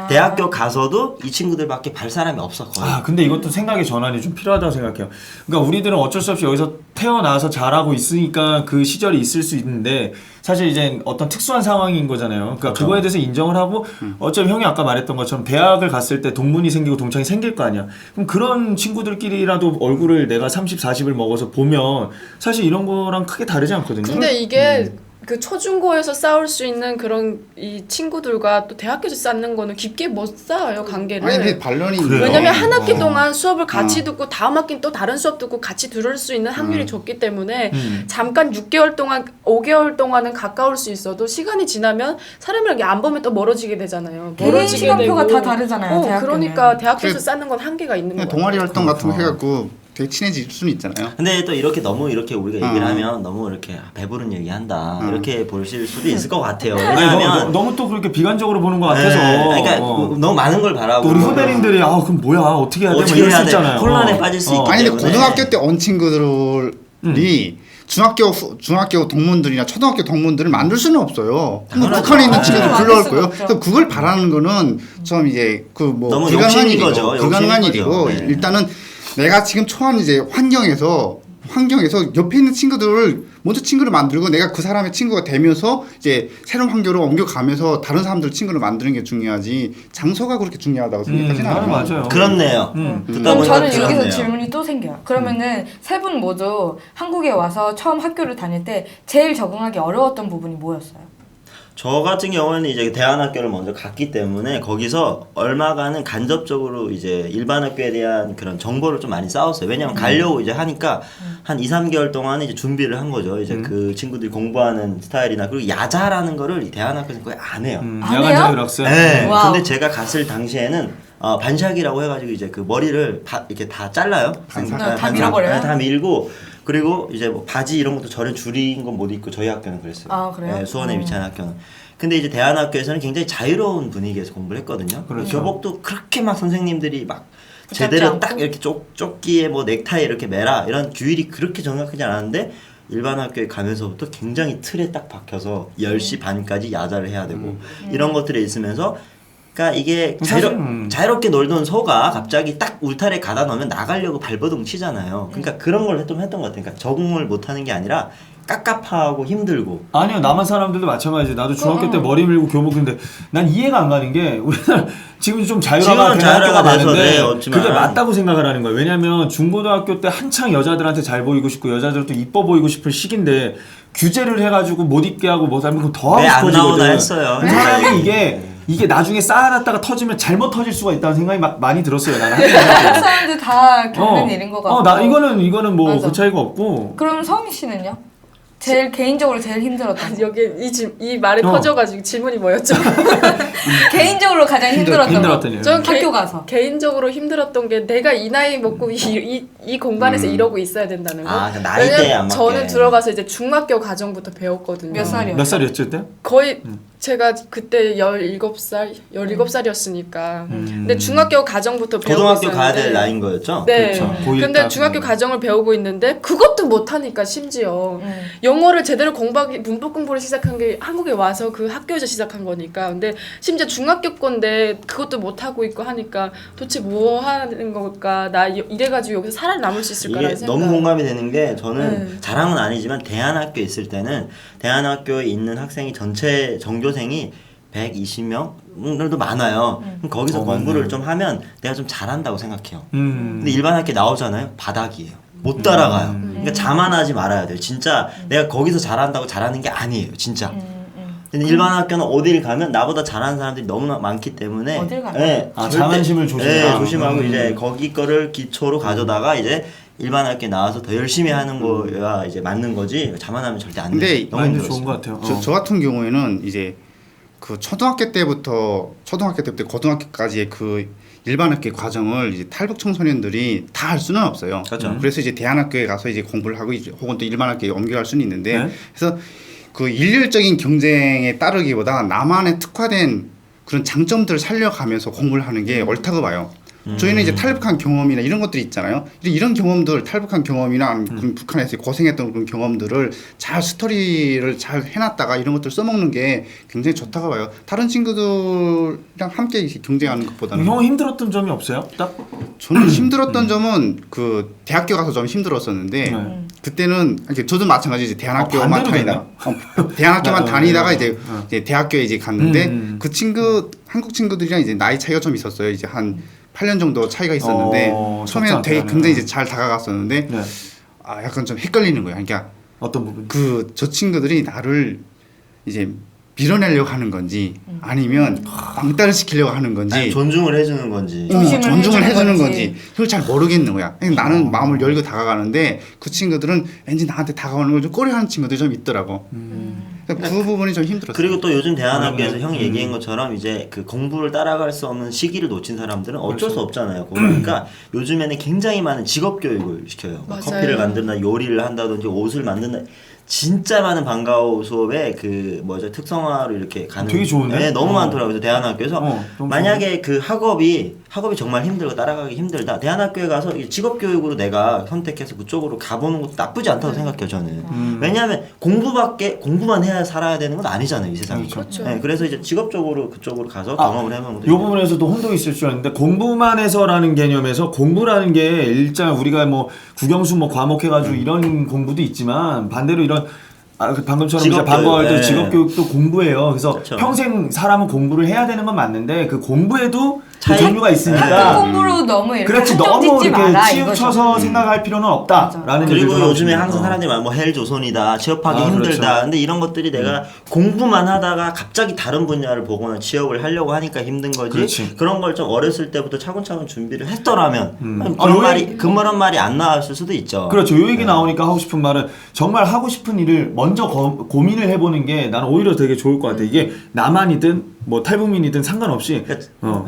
대학교 가서도 이 친구들밖에 발 사람이 없어 거의. 아 근데 이것도 생각의 전환이 좀 필요하다고 생각해요. 그러니까 우리들은 어쩔 수 없이 여기서 태어나서 자라고 있으니까 그 시절이 있을 수 있는데 사실 이제 어떤 특수한 상황인 거잖아요. 그러니까 그렇죠. 그거에 대해서 인정을 하고 어차피 형이 아까 말했던 것처럼 대학을 갔을 때 동문이 생기고 동창이 생길 거 아니야. 그럼 그런 친구들끼리라도 얼굴을 내가 30, 40을 먹어서 보면 사실 이런 거랑 크게 다르지 않거든요. 근데 이게 그 초중고에서 싸울 수 있는 그런 이 친구들과 또 대학교에서 쌓는 거는 깊게 못 쌓아요 관계를. 아니 근데 반론이 그래요? 있는데 왜냐면 한 학기 어. 동안 수업을 같이 듣고 다음 학기는 또 다른 수업 듣고 같이 들을 수 있는 확률이 적기 때문에 잠깐 6개월 동안 5개월 동안은 가까울 수 있어도 시간이 지나면 사람이랑 이게 안 보면 또 멀어지게 되잖아요. 개인 멀어지게 시간표가 되고. 다 다르잖아요, 대학교는. 그러니까 대학교에서 그래. 쌓는 건 한계가 있는 그냥 거예요. 동아리 활동 같은 거 해갖고 되게 친해질 수는 있잖아요. 근데 또 이렇게 너무 이렇게 우리가 얘기를 하면 너무 이렇게 배부른 얘기한다 이렇게 보실 수도 있을 것 같아요. 아니, 왜냐하면 너무 또 그렇게 비관적으로 보는 것 같아서. 네, 그러니까 너무 많은 걸 바라고 또 우리 후배님들이 아 그럼 뭐야 어떻게 해야 돼? 뭐 어떻게 이럴 수 해야 돼? 있잖아요. 혼란에 빠질 수 있기 아니 근데 때문에. 고등학교 때 온 친구들이 중학교 동문들이나 초등학교 동문들을 만들 수는 없어요. 근데 당연하죠. 북한에 있는 아, 친구들 만들 불러올 수가 거예요. 없죠. 그래서 그걸 바라는 거는 좀 이제 그 뭐 너무 불가능한 욕심인 일이고 거죠. 불가능한 욕심인 일이고 거죠. 네. 일단은 내가 지금 처한 이제 환경에서 옆에 있는 친구들을 먼저 친구를 만들고 내가 그 사람의 친구가 되면서 이제 새로운 환경으로 옮겨가면서 다른 사람들 친구를 만드는 게 중요하지 장소가 그렇게 중요하다고 생각하지는 않아요. 맞아요. 그렇네요. 듣다 그럼 보니까 저는 여기서 그렇네요. 질문이 또 생겨요. 그러면은 세 분 모두 한국에 와서 처음 학교를 다닐 때 제일 적응하기 어려웠던 부분이 뭐였어요? 저 같은 경우에는 이제 대안학교를 먼저 갔기 때문에 거기서 얼마간은 간접적으로 이제 일반 학교에 대한 그런 정보를 좀 많이 쌓았어요. 왜냐면 가려고 이제 하니까 한 2, 3개월 동안 이제 준비를 한 거죠. 이제 그 친구들이 공부하는 스타일이나 그리고 야자라는 거를 이 대안학교에서 거의 안 해요. 안 야간 해요? 자율학생. 네. 와우. 근데 제가 갔을 당시에는 반샥이라고 해가지고 이제 그 머리를 이렇게 다 잘라요. 반삭? 다 밀어버려요? 네, 다 밀고 그리고 이제 뭐 바지 이런 것도 전혀 줄인 건 못 입고 저희 학교는 그랬어요. 아, 그래요? 네, 수원에 위치한 학교는. 근데 이제 대안학교에서는 굉장히 자유로운 분위기에서 공부를 했거든요. 그렇죠. 교복도 그렇게 막 선생님들이 막 붙잡지 제대로 않고? 딱 이렇게 조끼에 뭐 넥타이 이렇게 매라 이런 규율이 그렇게 정확하지 않았는데 일반 학교에 가면서부터 굉장히 틀에 딱 박혀서 10시 반까지 야자를 해야 되고 이런 것들이 있으면서 그러니까 이게 자유롭게 놀던 소가 갑자기 딱 울타리에 가다 놓으면 나가려고 발버둥 치잖아요. 그러니까 그런 걸 좀 했던 것 같아요. 그러니까 적응을 못하는 게 아니라 깝깝하고 힘들고. 아니요, 남한 사람들도 마찬가지. 나도 중학교 때 머리 밀고 교복 근데 난 이해가 안 가는 게 우리나라 지금 좀 자유화가 된 학교가 많은데 그게 맞다고 생각을 하는 거예요. 왜냐하면 중고등학교 때 한창 여자들한테 잘 보이고 싶고 여자들은 또 이뻐 보이고 싶을 시기인데 규제를 해가지고 못 입게 하고 뭐 하면 더 하고 안 나오나 싶어지거든. 했어요. 사람이 이게 나중에 쌓아놨다가 터지면 잘못 터질 수가 있다는 생각이 많이 들었어요. 나는. 한국 사람들 다 겪는 일인 것 같고. 나 이거는 뭐 맞아. 그 차이가 없고. 그럼 성희 씨는요? 개인적으로 제일 힘들었던 거. 여기 이 말이 터져가지고 질문이 뭐였죠? 개인적으로 가장 힘들었던 거. 전 학교 가서. 개인적으로 힘들었던 게 내가 이 나이 먹고 이 공간에서 이러고 있어야 된다는 거. 아, 나이대에 안 왜냐면 맞게. 저는 들어가서 이제 중학교 과정부터 배웠거든요. 몇 살이요? 몇 살이었죠 그때? 거의 제가 그때 17살이었으니까. 근데 중학교 과정부터 배우고 고등학교 있었는데 가야 될 나이인 거였죠? 네. 그렇죠. 고1 근데 딱. 중학교 과정을 배우고 있는데 그것도 못하니까 심지어 영어를 제대로 공부하기 문법 공부를 시작한 게 한국에 와서 그 학교에서 시작한 거니까. 근데 심지어 중학교 건데 그것도 못하고 있고 하니까 도대체 뭐 하는 걸까? 나 이래가지고 여기서 살아남을 수 있을까라는 이게 생각. 너무 공감이 되는 게 저는 네. 자랑은 아니지만 대안학교에 있을 때는 대안학교에 있는 학생이 전체 전교생이 120명도 많아요. 그럼 거기서 공부를 맞네. 좀 하면 내가 좀 잘한다고 생각해요. 음. 근데 일반 학교 나오잖아요. 바닥이에요. 못 따라가요. 그러니까 자만하지 말아야 돼요. 진짜 내가 거기서 잘한다고 잘하는 게 아니에요. 진짜. 근데 일반 학교는 어딜 가면 나보다 잘하는 사람들이 너무나 많기 때문에 어딜 가나? 네, 아, 절대- 자만심을 조심하라. 네, 조심하고 이제 거기 거를 기초로 가져다가 이제 일반 학교에 나와서 더 열심히 하는 거야 이제 맞는 거지. 자만하면 절대 안 근데 돼요. 너무 마인드 힘들었어요. 좋은 것 같아요. 저 같은 경우에는 이제 그 초등학교 때부터 고등학교까지의 그 일반 학교 과정을 이제 탈북 청소년들이 다 할 수는 없어요. 그렇죠. 그래서 이제 대안학교에 가서 이제 공부를 하고 이제 혹은 또 일반 학교에 옮겨갈 수는 있는데 네. 그래서 그 일률적인 경쟁에 따르기보다 나만의 특화된 그런 장점들을 살려가면서 공부를 하는 게 옳다고 봐요. 저희는 이제 탈북한 경험이나 이런 것들이 있잖아요. 이런 경험들, 탈북한 경험이나 그런 북한에서 고생했던 그런 경험들을 잘 스토리를 잘 해놨다가 이런 것들 써먹는 게 굉장히 좋다고 봐요. 다른 친구들이랑 함께 이렇게 경쟁하는 것보다는. 형 힘들었던 점이 없어요? 딱? 저는 힘들었던 점은 그 대학교 가서 좀 힘들었었는데 네. 그때는 이렇게 저도 마찬가지 이제 대학교만 반대로 다니다가 대학교만 다니다가 이제 대학교에 이제 갔는데 그 한국 친구들이랑 이제 나이 차이가 좀 있었어요. 이제 한 8년 정도 차이가 있었는데 처음에는 되게 굉장히 이제 잘 다가갔었는데 네. 아 약간 좀 헷갈리는 거예요. 그러니까 어떤 부분? 저 친구들이 나를 이제 밀어내려고 하는 건지 아니면 왕따를 시키려고 하는 건지 아니, 존중을 해주는 건지. 존중을 해주는 건지 그걸 잘 모르겠는 거야. 나는 마음을 열고 다가가는데 그 친구들은 왠지 나한테 다가오는 걸 좀 꺼려하는 친구들이 좀 있더라고. 그러니까 그 부분이 좀 힘들었어. 그리고 또 요즘 대안학교에서 형이 얘기한 것처럼 이제 그 공부를 따라갈 수 없는 시기를 놓친 사람들은 어쩔 수 없잖아요. 그러니까 요즘에는 굉장히 많은 직업 교육을 시켜요. 맞아요. 커피를 만든다, 요리를 한다든지 옷을 만든다. 진짜 많은 방과후 수업에 그 뭐죠 특성화로 이렇게 가는 되게 좋은데? 네, 너무 많더라고요. 그래서 대안학교에서 너무 만약에 그 학업이 정말 힘들고 따라가기 힘들다. 대안학교에 가서 이 직업교육으로 내가 선택해서 그쪽으로 가보는 것도 나쁘지 않다고 생각해요. 저는. 왜냐하면 공부만 해야 살아야 되는 건 아니잖아요. 이 세상이. 그렇죠. 네, 그래서 이제 직업적으로 그쪽으로 가서 경험을 해보는 것도 이 부분에서도 혼동이 있을 줄 알았는데 공부만 해서라는 개념에서 공부라는 게 일단 우리가 뭐 국영수 뭐 과목 해가지고 이런 공부도 있지만 반대로 이런 방금처럼 이제 방과할 때 네. 직업교육도 공부예요. 그래서 그렇죠. 평생 사람은 공부를 해야 되는 건 맞는데 그 공부에도 그 차이? 종류가 있으니까 학교 공부로 너무 이렇게 그렇지 한정 너무 짓지 이렇게 마라 치우쳐서 이거죠. 생각할 필요는 없다라는 그리고 얘기를 하고 요즘에 싶네요. 항상 사람들이 막 뭐 헬조선이다 취업하기 아, 힘들다 그렇죠. 근데 이런 것들이 내가 공부만 하다가 갑자기 다른 분야를 보거나 취업을 하려고 하니까 힘든 거지 그렇지. 그런 걸 좀 어렸을 때부터 차근차근 준비를 했더라면 요 그런 말이 안 나왔을 수도 있죠. 그렇죠. 요 얘기 나오니까 하고 싶은 말은 정말 하고 싶은 일을 먼저 고민을 해보는 게 나는 오히려 되게 좋을 것 같아. 이게 남한이든 뭐 탈북민이든 상관없이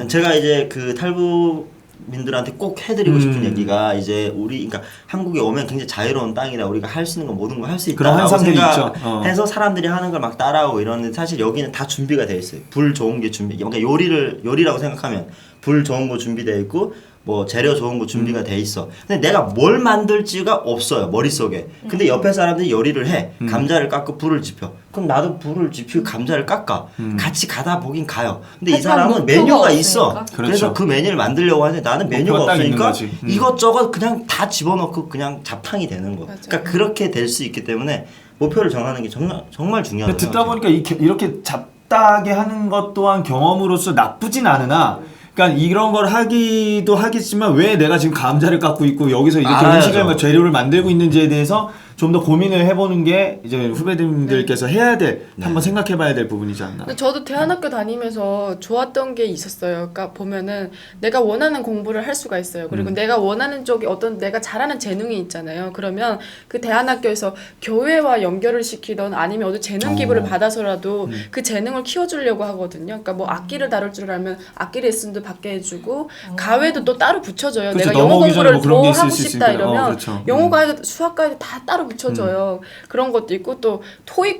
제가 이제 그 탈북 민들한테 꼭 해드리고 싶은 얘기가 이제 우리 그러니까 한국에 오면 굉장히 자유로운 땅이라 우리가 할 수 있는 건 모든 걸 할 수 그런 있다라고 환상들이 생각해서 사람들이 하는 걸 막 따라하고 이러는데 사실 여기는 다 준비가 돼 있어요. 불 좋은 게 준비. 그러니까 요리라고 생각하면 불 좋은 거 준비돼 있고 뭐 재료 좋은 거 준비가 돼 있어. 근데 내가 뭘 만들지가 없어요 머릿속에. 근데 옆에 사람들이 요리를 해. 감자를 깎고 불을 지펴. 그럼 나도 불을 지피고 감자를 깎아. 같이 가다 보긴 가요. 근데 이 하지만 사람은 목표가 메뉴가 없으니까. 있어. 그렇죠. 그래서 그 메뉴를 만들려고 하는데 나는 메뉴가 목표가 딱 있는 없으니까 거지. 이것저것 그냥 다 집어넣고 그냥 자탕이 되는 거. 맞아요. 그러니까 그렇게 될 수 있기 때문에 목표를 정하는 게 정말 중요하다고 듣다 생각해요. 보니까 이렇게 잡다하게 하는 것 또한 경험으로서 나쁘진 않으나 그러니까 이런 걸 하기도 하겠지만 왜 내가 지금 감자를 깎고 있고 여기서 이렇게 알아야죠. 음식을 재료를 만들고 있는지에 대해서 좀 더 고민을 해보는 게 이제 후배님들께서 해야 될 한번 생각해봐야 될 부분이지 않나. 근데 저도 대안학교 다니면서 좋았던 게 있었어요. 그러니까 보면은 내가 원하는 공부를 할 수가 있어요. 그리고 내가 원하는 쪽이 어떤 내가 잘하는 재능이 있잖아요. 그러면 그 대안학교에서 교회와 연결을 시키던 아니면 어디 재능 기부를 받아서라도 그 재능을 키워주려고 하거든요. 그러니까 뭐 악기를 다룰 줄 알면 악기 레슨도 받게 해주고 가외도 또 따로 붙여줘요. 그렇죠. 내가 영어 넘어오기 전에 공부를 뭐 그런 게 더 있을 하고 수 싶다 있으니까. 이러면 그렇죠. 영어 가이드, 수학 가이드 다 따로 붙여줘요. 그런 것도 있고 또 토익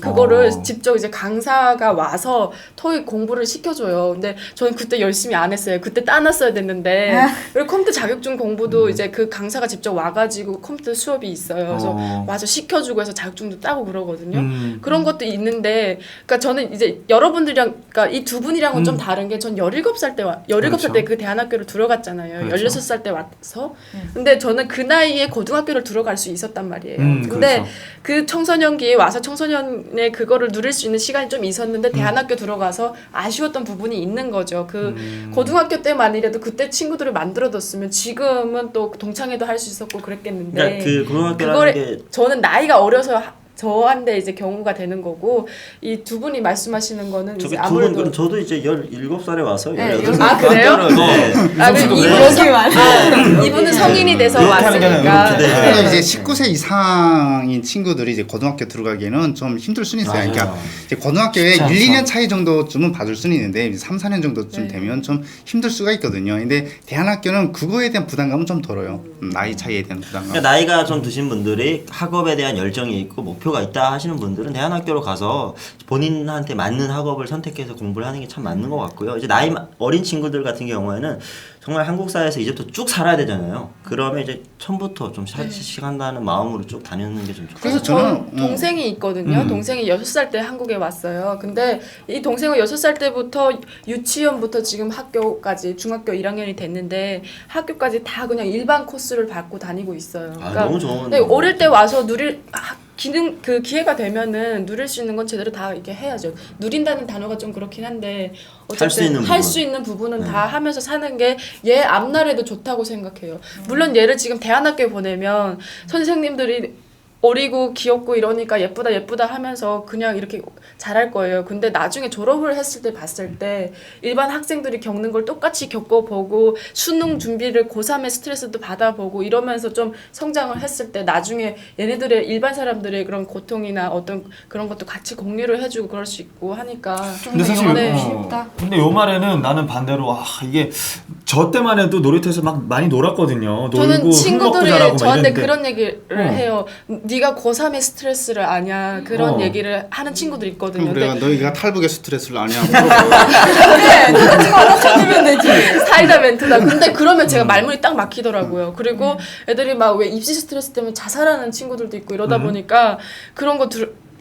그거를 직접 이제 강사가 와서 토익 공부를 시켜줘요. 근데 저는 그때 열심히 안 했어요. 그때 따놨어야 됐는데 그리고 컴퓨터 자격증 공부도 이제 그 강사가 직접 와가지고 컴퓨터 수업이 있어요. 그래서 와서 시켜주고 해서 자격증도 따고 그러거든요. 그런 것도 있는데, 그러니까 저는 이제 여러분들이랑, 그러니까 이 두 분이랑은 좀 다른 게, 전 17살 때 17살 때 그 대안학교를 들어갔잖아요. 그렇죠. 16살 때 와서. 근데 저는 그 나이에 고등학교를 들어갈 수 있었단 말이에요. 근데 그렇죠. 그 청소년기에 와서 청소년의 그거를 누릴 수 있는 시간이 좀 있었는데 대안학교 들어가서 아쉬웠던 부분이 있는 거죠. 그 고등학교 때만이라도 그때 친구들을 만들어뒀으면 지금은 또 동창회도 할 수 있었고 그랬겠는데. 그러니까 그 고등학교라는 그거를 게 저는 나이가 어려서 저한테 이제 경우가 되는 거고, 이 두 분이 말씀하시는 거는 이제 저기 두 아무래도 분 저도 이제 17살에 와서 네, 18살 아, 그래요? 네. 아, 그 이분은 성인이 돼서 이렇게 하는 게 아니라 왔으니까. 이렇게. 네. 근데 이제 19세 이상인 친구들이 이제 고등학교 들어가기에는 좀 힘들 수는 있어요. 맞아요. 그러니까 이제 고등학교에 쉽지 1, 않죠. 2년 차이 정도쯤은 봐줄 수는 있는데 이제 3, 4년 정도쯤 네. 되면 좀 힘들 수가 있거든요. 근데 대안학교는 그거에 대한 부담감은 좀 덜어요. 나이 차이에 대한 부담감. 그러니까 나이가 좀 드신 분들이 학업에 대한 열정이 있고 목표가 있다 하시는 분들은 대안학교로 가서 본인한테 맞는 학업을 선택해서 공부를 하는 게 참 맞는 것 같고요. 이제 나이 어린 친구들 같은 경우에는 정말 한국 사회에서 이제부터 쭉 살아야 되잖아요. 그러면 이제 처음부터 좀 시간다는 마음으로 쭉 다니는 게 좀 좋겠어요. 그래서 저는 저는 동생이 있거든요. 동생이 6살 때 한국에 왔어요. 근데 이 동생은 6살 때부터 유치원부터 지금 학교까지 중학교 1학년이 됐는데 학교까지 다 그냥 일반 코스를 받고 다니고 있어요. 너무 좋은. 근데 어릴 때 와서 그 기회가 되면은 누릴 수 있는 건 제대로 다 이렇게 해야죠. 누린다는 단어가 좀 그렇긴 한데 할수 있는 어쨌든 할 부분. 수 있는 부분은 다 하면서 사는 게 얘 앞날에도 좋다고 생각해요. 물론 얘를 지금 대안학교에 보내면 선생님들이 어리고 귀엽고 이러니까 예쁘다 하면서 그냥 이렇게 잘할 거예요. 근데 나중에 졸업을 했을 때 봤을 때 일반 학생들이 겪는 걸 똑같이 겪어보고 수능 준비를 고3의 스트레스도 받아보고 이러면서 좀 성장을 했을 때 나중에 얘네들의 일반 사람들의 그런 고통이나 어떤 그런 것도 같이 공유를 해주고 그럴 수 있고 하니까 근데 사실 네. 쉽다. 근데 요 말에는 나는 반대로 이게 저 때만 해도 놀이터에서 막 많이 놀았거든요. 저는 놀고 술 먹고 자라고 친구들이 막 저한테 이랬는데. 그런 얘기를 해요. 네가 고3의 스트레스를 아냐 그런 어. 얘기를 하는 친구들 있거든요. 그래 근데 너희가 탈북의 스트레스를 아냐? 그래, 똑같이 받아쳐주면 되지. 사이다 멘트다. 근데 그러면 제가 말문이 딱 막히더라고요. 그리고 애들이 막 왜 입시 스트레스 때문에 자살하는 친구들도 있고 이러다 보니까 그런 거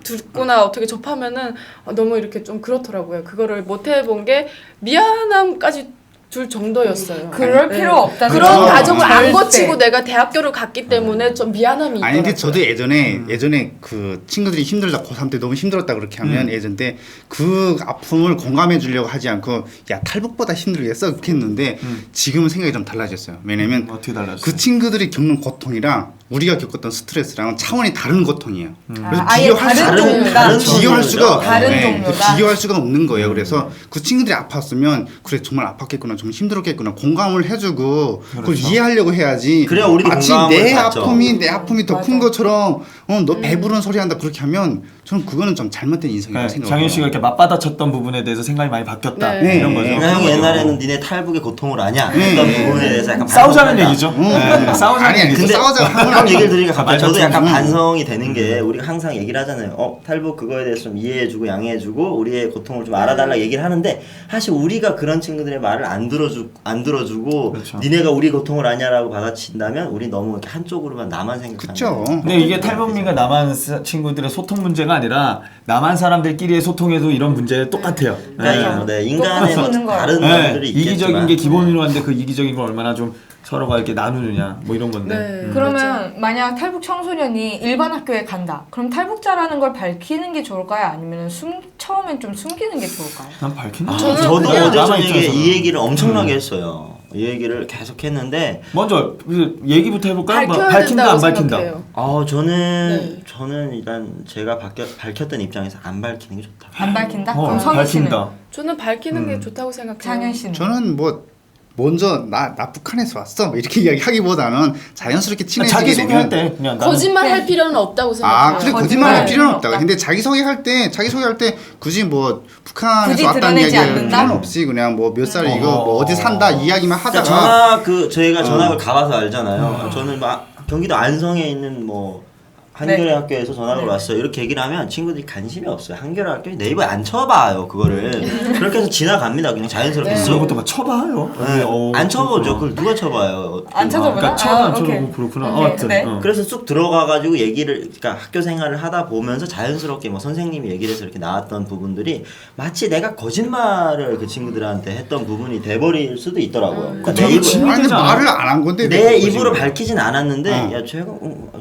듣거나 어떻게 접하면은 너무 이렇게 좀 그렇더라고요. 그거를 못 해본 게 미안함까지 줄 정도였어요. 그럴 네. 필요 없다는 그런 거죠. 과정을 안 절대. 거치고 내가 대학교를 갔기 때문에 좀 미안함이 있더라고요. 아니 근데 저도 예전에 그 친구들이 힘들다 고3 때 너무 힘들었다 그렇게 하면 예전 때 그 아픔을 공감해 주려고 하지 않고 야 탈북보다 힘들겠어 그렇게 했는데 지금은 생각이 좀 달라졌어요. 왜냐면 어떻게 달랐어요? 그 친구들이 겪는 고통이랑 우리가 겪었던 스트레스랑은 차원이 다른 고통이에요. 그래서 아예 비교할 다른 수- 종류다. 비교할 수가 다른 네, 종류다. 비교할 수가 없는 거예요. 그래서 그 친구들이 아팠으면 그래 정말 아팠겠구나, 좀 힘들었겠구나 공감을 해주고 그걸 그렇죠. 이해하려고 해야지. 그래야 우리도 마치 공감을 내 받죠. 아픔이 더 큰 맞아. 것처럼 너 배부른 소리 한다 그렇게 하면 저는 그거는 좀 잘못된 인성이라고 네, 생각해요. 장현 씨가 이렇게 맞받아쳤던 부분에 대해서 생각이 많이 바뀌었다 네. 이런 거죠. 그러니까 형이 옛날에는 니네 탈북의 고통을 아냐 했던 부분에 대해서 약간 싸우자는 반성한다. 얘기죠. 네, 싸우자는 아니, 얘기죠. 근데 싸우자고 하면 형 얘기를 들으니까 갑자기 저도 맞아. 약간 반성이 되는 게 우리가 항상 얘기를 하잖아요. 탈북 그거에 대해서 좀 이해해주고 양해해주고 우리의 고통을 좀 알아달라 얘기를 하는데 사실 우리가 그런 친구들의 말을 안 들어주고 그렇죠. 니네가 우리 고통을 아냐라고 받아친다면 우리 너무 이렇게 한쪽으로만 나만 생각하는. 그렇죠. 근데 이게 탈북민과 남한 친구들의 소통 문제가 아니라 남한 사람들끼리의 소통에도 이런 문제 똑같아요. 그러니까 네. 인간의 뭐 똑같이 있는 거예요. 다른 네, 것들이 이기적인 있겠지만. 게 기본으로 하는데 그 이기적인 걸 얼마나 좀 서로가 이렇게 나누느냐 뭐 이런 건데. 네. 그러면 만약 탈북 청소년이 일반 학교에 간다. 그럼 탈북자라는 걸 밝히는 게 좋을까요? 아니면 처음엔 좀 숨기는 게 좋을까요? 난 밝히는 아, 게 저도 그냥 어제 남한 저녁에 입장에서는. 이 얘기를 엄청나게 했어요. 이 얘기를 계속 했는데 먼저 그 얘기부터 해볼까요? 뭐 밝혀야 밝힌다 안 된다고 밝힌다. 생각해요. 저는 일단 제가 밝혔던 입장에서 안 밝히는 게 좋다. 안 밝힌다? 그럼 성희 씨는? 밝힌다. 저는 밝히는 게 좋다고 생각해요. 장현 씨는? 저는 뭐 먼저 나 북한에서 왔어 뭐 이렇게 이야기하기보다는 자연스럽게 친해지게 자기 소개할 되면 때 그냥 나는 거짓말 할 네. 필요는 없다고 생각해요. 그래 거짓말 거짓말할 할 필요는 필요는 없다. 없다. 근데 자기 소개할 때 굳이 뭐 북한에서 굳이 왔다는 드러내지 이야기를 않는다? 필요는 없이 그냥 뭐 몇 살이고 뭐 어디 산다 이 이야기만 그러니까 하다가 저희가 전학을 가봐서 알잖아요. 저는 막 경기도 안성에 있는 뭐 한겨레 네. 학교에서 전학을 왔어요. 이렇게 얘기를 하면 친구들이 관심이 없어요. 한겨레 학교에 네이버에 안 쳐봐요 그거를. 그렇게 해서 지나갑니다. 그냥 자연스럽게 네. 그런 것도 막 쳐봐요. 네, 안 쳐보죠. 그렇구나. 그걸 누가 쳐봐요? 안 쳐다보나? 그러니까 쳐도 안 아, 쳐도 오케이. 그렇구나. 오케이, 아무튼 네. 그래서 쑥 들어가가지고 그러니까 학교 생활을 하다 보면서 자연스럽게 뭐 선생님이 얘기를 해서 이렇게 나왔던 부분들이 마치 내가 거짓말을 그 친구들한테 했던 부분이 돼버릴 수도 있더라고요. 그러니까 되게 아니 되잖아. 말을 안 한 건데 내 내가 입으로 거짓말. 밝히진 않았는데 야 쟤가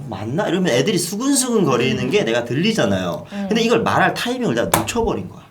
맞나? 이러면 애들이 수근수근 거리는 게 내가 들리잖아요. 근데 이걸 말할 타이밍을 내가 놓쳐버린 거야.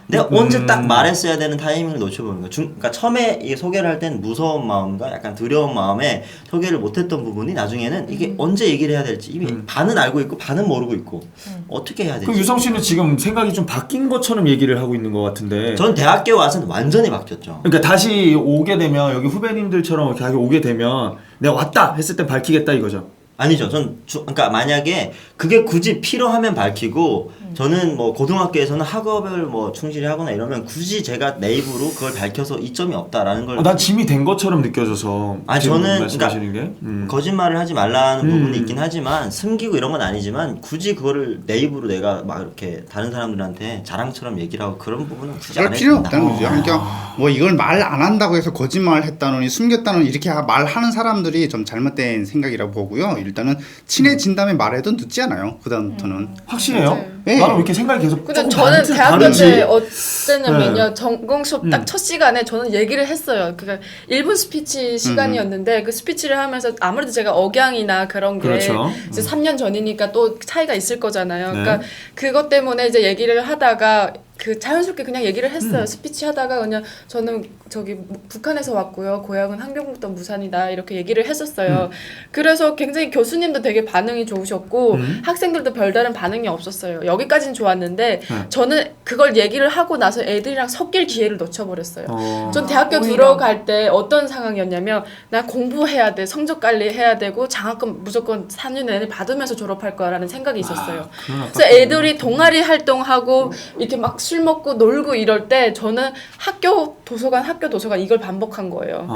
내가 언제 딱 말했어야 되는 타이밍을 놓쳐버린 거야. 그러니까 처음에 이 소개를 할 땐 무서운 마음과 약간 두려운 마음에 소개를 못했던 부분이 나중에는 이게 언제 얘기를 해야 될지 이미 반은 알고 있고 반은 모르고 있고 어떻게 해야 되지? 그럼 유성 씨는 지금 생각이 좀 바뀐 것처럼 얘기를 하고 있는 것 같은데. 저는 대학교 와서는 완전히 바뀌었죠. 그러니까 다시 오게 되면 여기 후배님들처럼 이렇게 오게 되면 내가 왔다 했을 때 밝히겠다 이거죠. 아니죠. 그러니까 만약에 그게 굳이 필요하면 밝히고 저는 뭐 고등학교에서는 학업을 뭐 충실히 하거나 이러면 굳이 제가 내 입으로 그걸 밝혀서 이점이 없다라는 걸. 난 짐이 된 것처럼 느껴져서. 아니 지금 저는 말씀하시는 그러니까 게. 거짓말을 하지 말라는 부분이 있긴 하지만 숨기고 이런 건 아니지만 굳이 그거를 내 입으로 내가 막 이렇게 다른 사람들한테 자랑처럼 얘기를 하고 그런 부분은 굳이 안 그럴 해도 필요 된다. 없다는 거죠. 그러니까 뭐 이걸 말 안 한다고 해서 거짓말을 했다느니 숨겼다느니 이렇게 말하는 사람들이 좀 잘못된 생각이라고 보고요. 일단은 친해진 다음에 말해도 늦지 않아요. 그다음부터는. 확실해요? 맞아요. 네. 나는 왜 이렇게 생각이 계속 근데 조금 저는 대학교 다르지? 때 어땠냐면요. 네. 전공 수업 딱 첫 시간에 저는 얘기를 했어요. 그러니까 1분 스피치 시간이었는데 그 스피치를 하면서 아무래도 제가 억양이나 그런 게 그렇죠. 이제 3년 전이니까 또 차이가 있을 거잖아요. 네. 그러니까 그것 때문에 이제 얘기를 하다가 그 자연스럽게 그냥 얘기를 했어요. 스피치 하다가 그냥 저는 저기 북한에서 왔고요. 고향은 함경북도 무산이다 이렇게 얘기를 했었어요. 그래서 굉장히 교수님도 되게 반응이 좋으셨고 학생들도 별다른 반응이 없었어요. 여기까지는 좋았는데 저는 그걸 얘기를 하고 나서 애들이랑 섞일 기회를 놓쳐버렸어요. 전 대학교 오히려. 들어갈 때 어떤 상황이었냐면 나 공부해야 돼. 성적 관리해야 되고 장학금 무조건 4년 내내 받으면서 졸업할 거라는 생각이 있었어요. 그래서 애들이 동아리 활동하고 이렇게 막 술 먹고 놀고 이럴 때 저는 학교 도서관 이걸 반복한 거예요.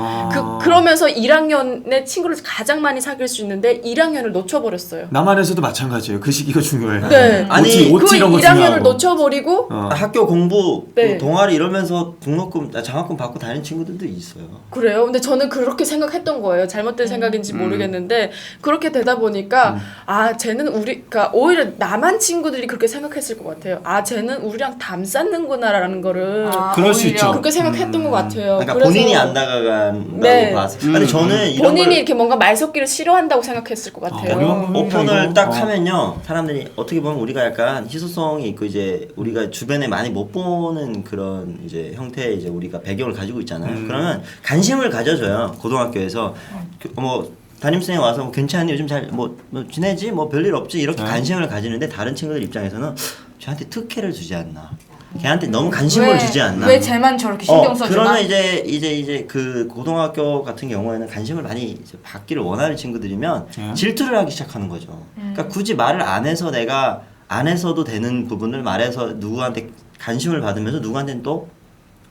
그러면서 1학년의 친구를 가장 많이 사귈 수 있는데 1학년을 놓쳐버렸어요. 남한에서도 마찬가지예요. 그 시기가 중요해요. 네. 아니, 그 이런 거 1학년을 중요하고. 놓쳐버리고 학교 공부, 네. 동아리 이러면서 등록금, 장학금 받고 다니는 친구들도 있어요. 그래요. 근데 저는 그렇게 생각했던 거예요. 잘못된 생각인지 모르겠는데 그렇게 되다 보니까 쟤는 그러니까 오히려 남한 친구들이 그렇게 생각했을 것 같아요. 쟤는 우리랑 담 쌓는구나라는 거를 그럴 수 오히려. 있죠. 그렇게 생각했던 것 같아요. 그러니까 그래서 본인이 안 다가간다고 네. 봤어요. 근데 저는 이런 본인이 걸 이렇게 뭔가 말 섞기를 싫어한다고 생각했을 것 같아요. 어려운 오픈을 이거. 딱 하면요 사람들이 어떻게 보면 우리가 약간 희소성이 있고 이제 우리가 주변에 많이 못 보는 그런 이제 형태의 이제 우리가 배경을 가지고 있잖아요. 그러면 관심을 가져줘요 고등학교에서 뭐 담임선생님 와서 뭐 괜찮니 요즘 잘 뭐 지내지 뭐 별일 없지 이렇게 네. 관심을 가지는데 다른 친구들 입장에서는 쟤한테 특혜를 주지 않나. 걔한테 너무 관심을 왜, 주지 않나. 왜 쟤만 저렇게 신경 써주나? 그러면 이제 그 고등학교 같은 경우에는 관심을 많이 이제 받기를 원하는 친구들이면 네. 질투를 하기 시작하는 거죠. 그러니까 굳이 말을 안 해서 내가 안 해서도 되는 부분을 말해서 누구한테 관심을 받으면서 누구한테는 또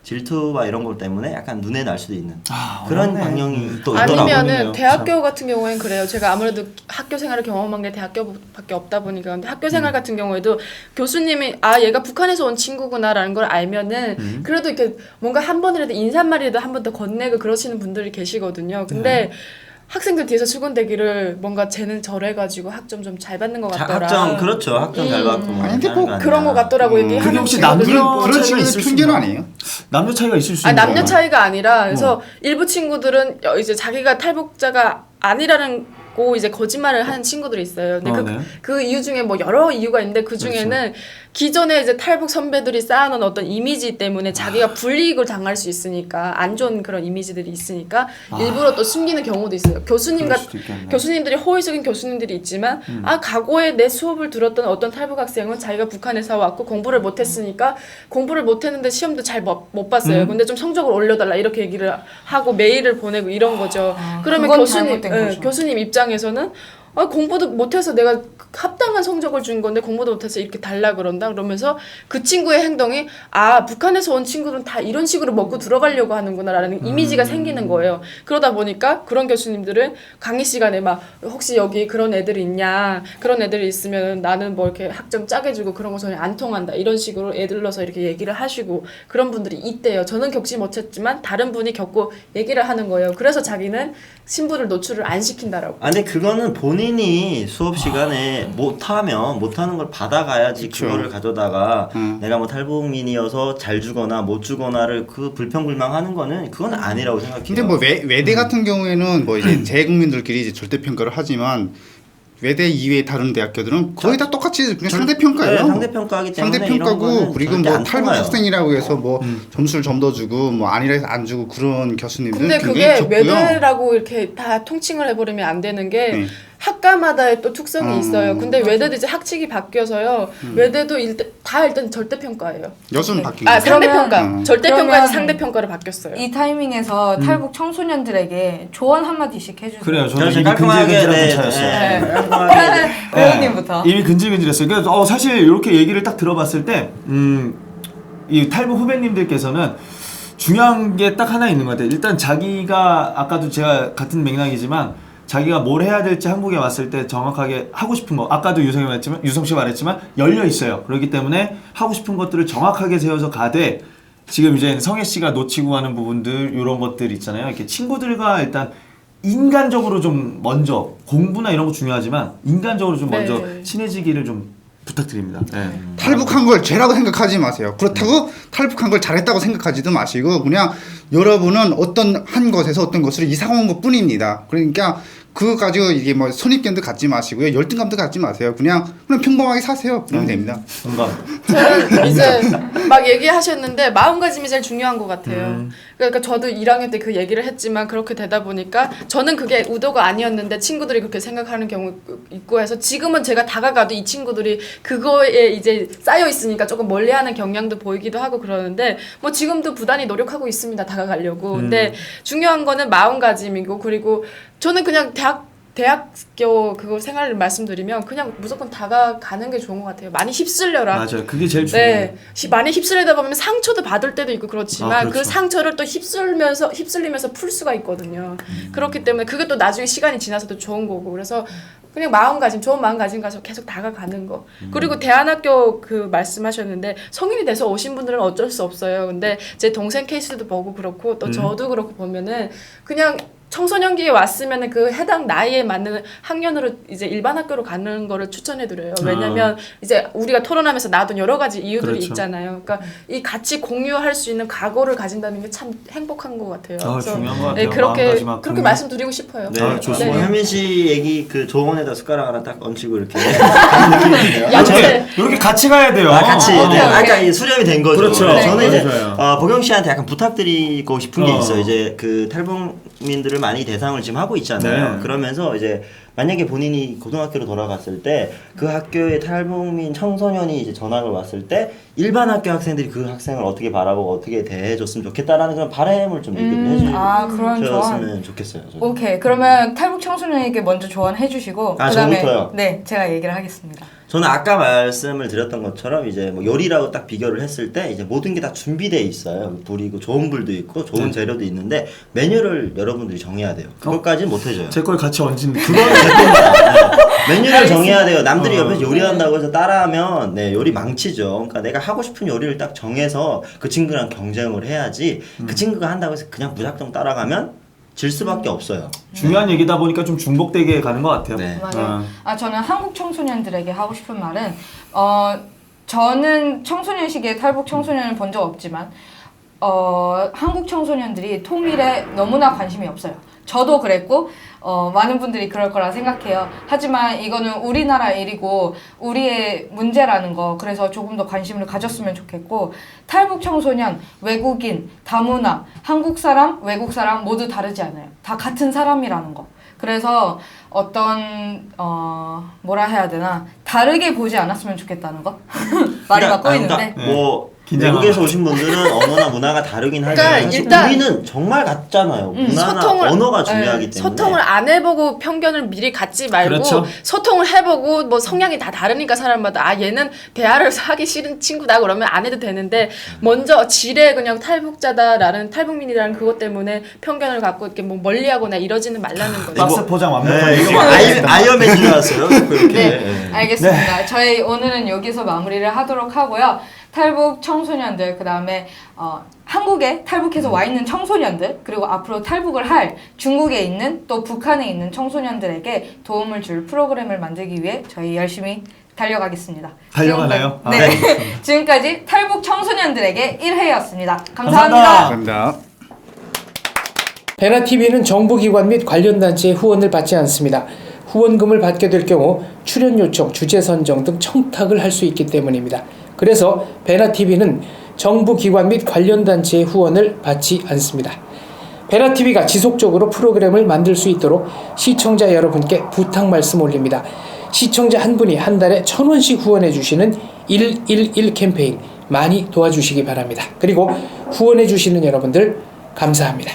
질투와 이런 것 때문에 약간 눈에 날 수도 있는 그런 어렵네. 방향이 또 있더라고요. 아니면은 있더라고요. 대학교 같은 경우에는 그래요. 제가 아무래도 학교 생활을 경험한 게 대학교밖에 없다 보니까 근데 학교 생활 같은 경우에도 교수님이 아 얘가 북한에서 온 친구구나라는 걸 알면은 그래도 이렇게 뭔가 한 번이라도 인사말이라도 한 번 더 건네고 그러시는 분들이 계시거든요. 근데 학생들 뒤에서 수군대기를 뭔가 쟤는 저래가지고 학점 좀 잘 받는 것 같더라. 학점 그렇죠. 학점 잘 받고 뭐 아니, 근데 하는 꼭 거 아니야. 그런 것 같더라고 얘기하는 그게 혹시 친구들이 남녀 있고. 그런 차이가 친구들 있을 수 편견 있나? 아니에요? 남녀 차이가 있을 수 아니 있는 남녀 거야. 차이가 아니라 그래서 일부 친구들은 이제 자기가 탈북자가 아니라는 고 이제 거짓말을 하는 친구들이 있어요. 근데 네. 그 이유 중에 뭐 여러 이유가 있는데 그 중에는 기존에 이제 탈북 선배들이 쌓아놓은 어떤 이미지 때문에 자기가 불이익을 당할 수 있으니까 안 좋은 그런 이미지들이 있으니까 일부러 또 숨기는 경우도 있어요. 그럴 수도 있겠네. 교수님들이 호의 속인 교수님들이 있지만 아 과거에 내 수업을 들었던 어떤 탈북 학생은 자기가 북한에서 왔고 공부를 못했으니까 공부를 못했는데 시험도 잘 못 봤어요. 근데 좀 성적을 올려달라 이렇게 얘기를 하고 메일을 보내고 이런 거죠. 그러면 그건 교수님 잘못된 거죠. 교수님 입장에서는 아, 공부도 못해서 내가 합당한 성적을 준 건데 공부도 못해서 이렇게 달라 그런다 그러면서 그 친구의 행동이 아 북한에서 온 친구들은 다 이런 식으로 먹고 들어가려고 하는구나라는 이미지가 생기는 거예요. 그러다 보니까 그런 교수님들은 강의 시간에 막 혹시 여기 그런 애들이 있냐 그런 애들이 있으면 나는 뭐 이렇게 학점 짜게 주고 그런 거 전혀 안 통한다 이런 식으로 애들러서 이렇게 얘기를 하시고 그런 분들이 있대요. 저는 겪지 못했지만 다른 분이 겪고 얘기를 하는 거예요. 그래서 자기는 신부를 노출을 안 시킨다라고. 아 근데 그거는 본인이 수업 시간에 못하는 걸 받아가야지 그쵸. 그거를 가져다가 내가 뭐 탈북민이어서 잘 주거나 못 주거나를 그 불평불만하는 거는 그건 아니라고 생각해요. 근데 뭐 외대 같은 경우에는 뭐 이제 재국민들끼리 이제 절대 평가를 하지만 외대 이외의 다른 대학교들은 거의 다 똑같이 그냥 상대평가예요. 네, 상대평가하기 때문에 이런 상대평가고 거는 그리고 절대 뭐 안 탈북 통해요. 학생이라고 해서 뭐 점수를 좀 더 주고 뭐 아니라 해서 안 주고 그런 교수님들 근데 굉장히 그게 적고요. 외대라고 이렇게 다 통칭을 해버리면 안 되는 게 네. 학과마다의 또 특성이 있어요. 근데 외대도 이제 학칙이 바뀌어서요. 외대도 일단 절대평가예요. 여수는 바뀐 아 거죠. 상대평가. 절대평가에서 그러면 상대평가로 바뀌었어요. 이 타이밍에서 탈북 청소년들에게 조언 한마디씩 해주세요. 그래요. 저는 그래서 이미 깔끔하게 근질근질한 차였어요. 네. 배우님부터. 이미 근질근질했어요. 그래서 사실 이렇게 얘기를 딱 들어봤을 때, 이 탈북 후배님들께서는 중요한 게 딱 하나 있는 것 같아요. 일단 자기가 아까도 제가 같은 맥락이지만 자기가 뭘 해야 될지 한국에 왔을 때 정확하게 하고 싶은 거 아까도 유성 씨가 말했지만 열려 있어요. 그렇기 때문에 하고 싶은 것들을 정확하게 세워서 가되 지금 이제 성혜 씨가 놓치고 가는 부분들 이런 것들 있잖아요. 이렇게 친구들과 일단 인간적으로 좀 먼저 공부나 이런 거 중요하지만 인간적으로 좀 먼저 네. 친해지기를 좀 부탁드립니다. 네. 탈북한 걸 죄라고 생각하지 마세요. 그렇다고 탈북한 걸 잘했다고 생각하지도 마시고 그냥 여러분은 어떤 한 것에서 어떤 것으로 이사 온 것 뿐입니다. 그러니까 그거 가지고 이게 뭐 선입견도 갖지 마시고요. 열등감도 갖지 마세요. 그냥 평범하게 사세요. 그러면 됩니다. 공감. 저는 이제 막 얘기하셨는데 마음가짐이 제일 중요한 것 같아요. 그러니까 저도 1학년 때 그 얘기를 했지만 그렇게 되다 보니까 저는 그게 의도가 아니었는데 친구들이 그렇게 생각하는 경우 있고 해서 지금은 제가 다가가도 이 친구들이 그거에 이제 쌓여 있으니까 조금 멀리하는 경향도 보이기도 하고 그러는데 뭐 지금도 부단히 노력하고 있습니다. 다가가려고. 근데 중요한 거는 마음가짐이고 그리고 저는 그냥 대학교 그거 생활을 말씀드리면 그냥 무조건 다가가는 게 좋은 것 같아요. 많이 휩쓸려라. 맞아요. 그게 제일 중요해요. 네, 많이 휩쓸리다 보면 상처도 받을 때도 있고 그렇지만 그렇죠. 그 상처를 또 휩쓸리면서 풀 수가 있거든요. 그렇기 때문에 그게 또 나중에 시간이 지나서도 좋은 거고 그래서 그냥 좋은 마음가짐 가서 계속 다가가는 거. 그리고 대안학교 그 말씀하셨는데 성인이 돼서 오신 분들은 어쩔 수 없어요. 근데 제 동생 케이스도 보고 그렇고 또 저도 그렇고 보면은 그냥 청소년기에 왔으면 그 해당 나이에 맞는 학년으로 이제 일반 학교로 가는 거를 추천해드려요. 왜냐면 이제 우리가 토론하면서 나왔던 여러 가지 이유들이 그렇죠. 있잖아요. 그러니까 이 같이 공유할 수 있는 각오를 가진다는 게 참 행복한 것 같아요. 중요한 것 같아요. 네, 그렇게 마음가짐 그렇게 말씀드리고 싶어요. 네, 좋습니다. 뭐 현민 씨 얘기 그 조언에다 숟가락 하나 딱 얹히고 이렇게 하는 느낌이 드네요. 양채. 이렇게 같이 가야 돼요. 같이. 네. 오케이. 아까 이 수렴이 된 거죠. 그렇죠. 네, 저는 이제 맞아요. 보경 씨한테 약간 부탁드리고 싶은 게 어. 있어요. 이제 그 탈북민들을 많이 대상을 지금 하고 있잖아요. 네. 그러면서 이제 만약에 본인이 고등학교로 돌아갔을 때 그 학교에 탈북민 청소년이 이제 전학을 왔을 때 일반 학교 학생들이 그 학생을 어떻게 바라보고 어떻게 대해줬으면 좋겠다라는 그런 바람을 좀 얘기를 그런 조언. 해주셨으면 좋겠어요. 저는. 오케이. 그러면 탈북 청소년에게 먼저 조언해 주시고 그다음에 저부터요? 네, 제가 얘기를 하겠습니다. 저는 아까 말씀을 드렸던 것처럼 이제 뭐 요리라고 딱 비교를 했을 때 이제 모든 게 다 준비돼 있어요. 불이고 좋은 불도 있고 좋은 재료도 있는데 메뉴를 여러분들이 정해야 돼요. 그것까지는 못 해줘요. 제 걸 같이 얹은 그건 제 겁니다. 네. 메뉴를 정해야 돼요. 남들이 옆에서 요리한다고 해서 따라하면 네, 요리 망치죠. 그러니까 내가 하고 싶은 요리를 딱 정해서 그 친구랑 경쟁을 해야지 그 친구가 한다고 해서 그냥 무작정 따라가면 질 수밖에 없어요. 중요한 얘기다 보니까 좀 중복되게 가는 것 같아요. 네. 맞아요. 저는 한국 청소년들에게 하고 싶은 말은 저는 청소년 시기에 탈북 청소년을 본 적 없지만 한국 청소년들이 통일에 너무나 관심이 없어요. 저도 그랬고 많은 분들이 그럴 거라 생각해요. 하지만 이거는 우리나라 일이고 우리의 문제라는 거, 그래서 조금 더 관심을 가졌으면 좋겠고, 탈북 청소년, 외국인, 다문화, 한국 사람, 외국 사람 모두 다르지 않아요. 다 같은 사람이라는 거. 그래서 어떤 뭐라 해야 되나, 다르게 보지 않았으면 좋겠다는 거. 말이 막 꼬이는데. 뭐 긴장하고. 외국에서 오신 분들은 언어나 문화가 다르긴 하지만 그러니까 사실 일단 우리는 정말 같잖아요. 문화나 소통을- 언어가 중요하기 때문에. 소통을 안 해보고 편견을 미리 갖지 말고 그렇죠. 소통을 해보고 뭐 성향이 다 다르니까 사람마다 얘는 대화를 하기 싫은 친구다 그러면 안 해도 되는데 먼저 지레 그냥 탈북자다라는 탈북민이라는 그것 때문에 편견을 갖고 이렇게 뭐 멀리하거나 이러지는 말라는 거죠. 박스 포장 완벽하게. 네, 이거 이거 아이언맨 나왔어요. 이렇게. 네, 알겠습니다. 저희 오늘은 여기서 마무리를 하도록 하고요. 탈북 청소년들, 그 다음에 한국에 탈북해서 와 있는 청소년들, 그리고 앞으로 탈북을 할 중국에 있는 또 북한에 있는 청소년들에게 도움을 줄 프로그램을 만들기 위해 저희 열심히 달려가겠습니다. 달려갈래요? 네. 지금까지 탈북 청소년들에게 1회였습니다. 감사합니다. 감사합니다. 베나TV는 정부기관 및 관련 단체의 후원을 받지 않습니다. 후원금을 받게 될 경우 출연 요청, 주제 선정 등 청탁을 할 수 있기 때문입니다. 그래서 베나TV는 정부기관 및 관련 단체의 후원을 받지 않습니다. 베나TV가 지속적으로 프로그램을 만들 수 있도록 시청자 여러분께 부탁 말씀 올립니다. 시청자 한 분이 한 달에 1,000원씩 후원해 주시는 111 캠페인 많이 도와주시기 바랍니다. 그리고 후원해 주시는 여러분들 감사합니다.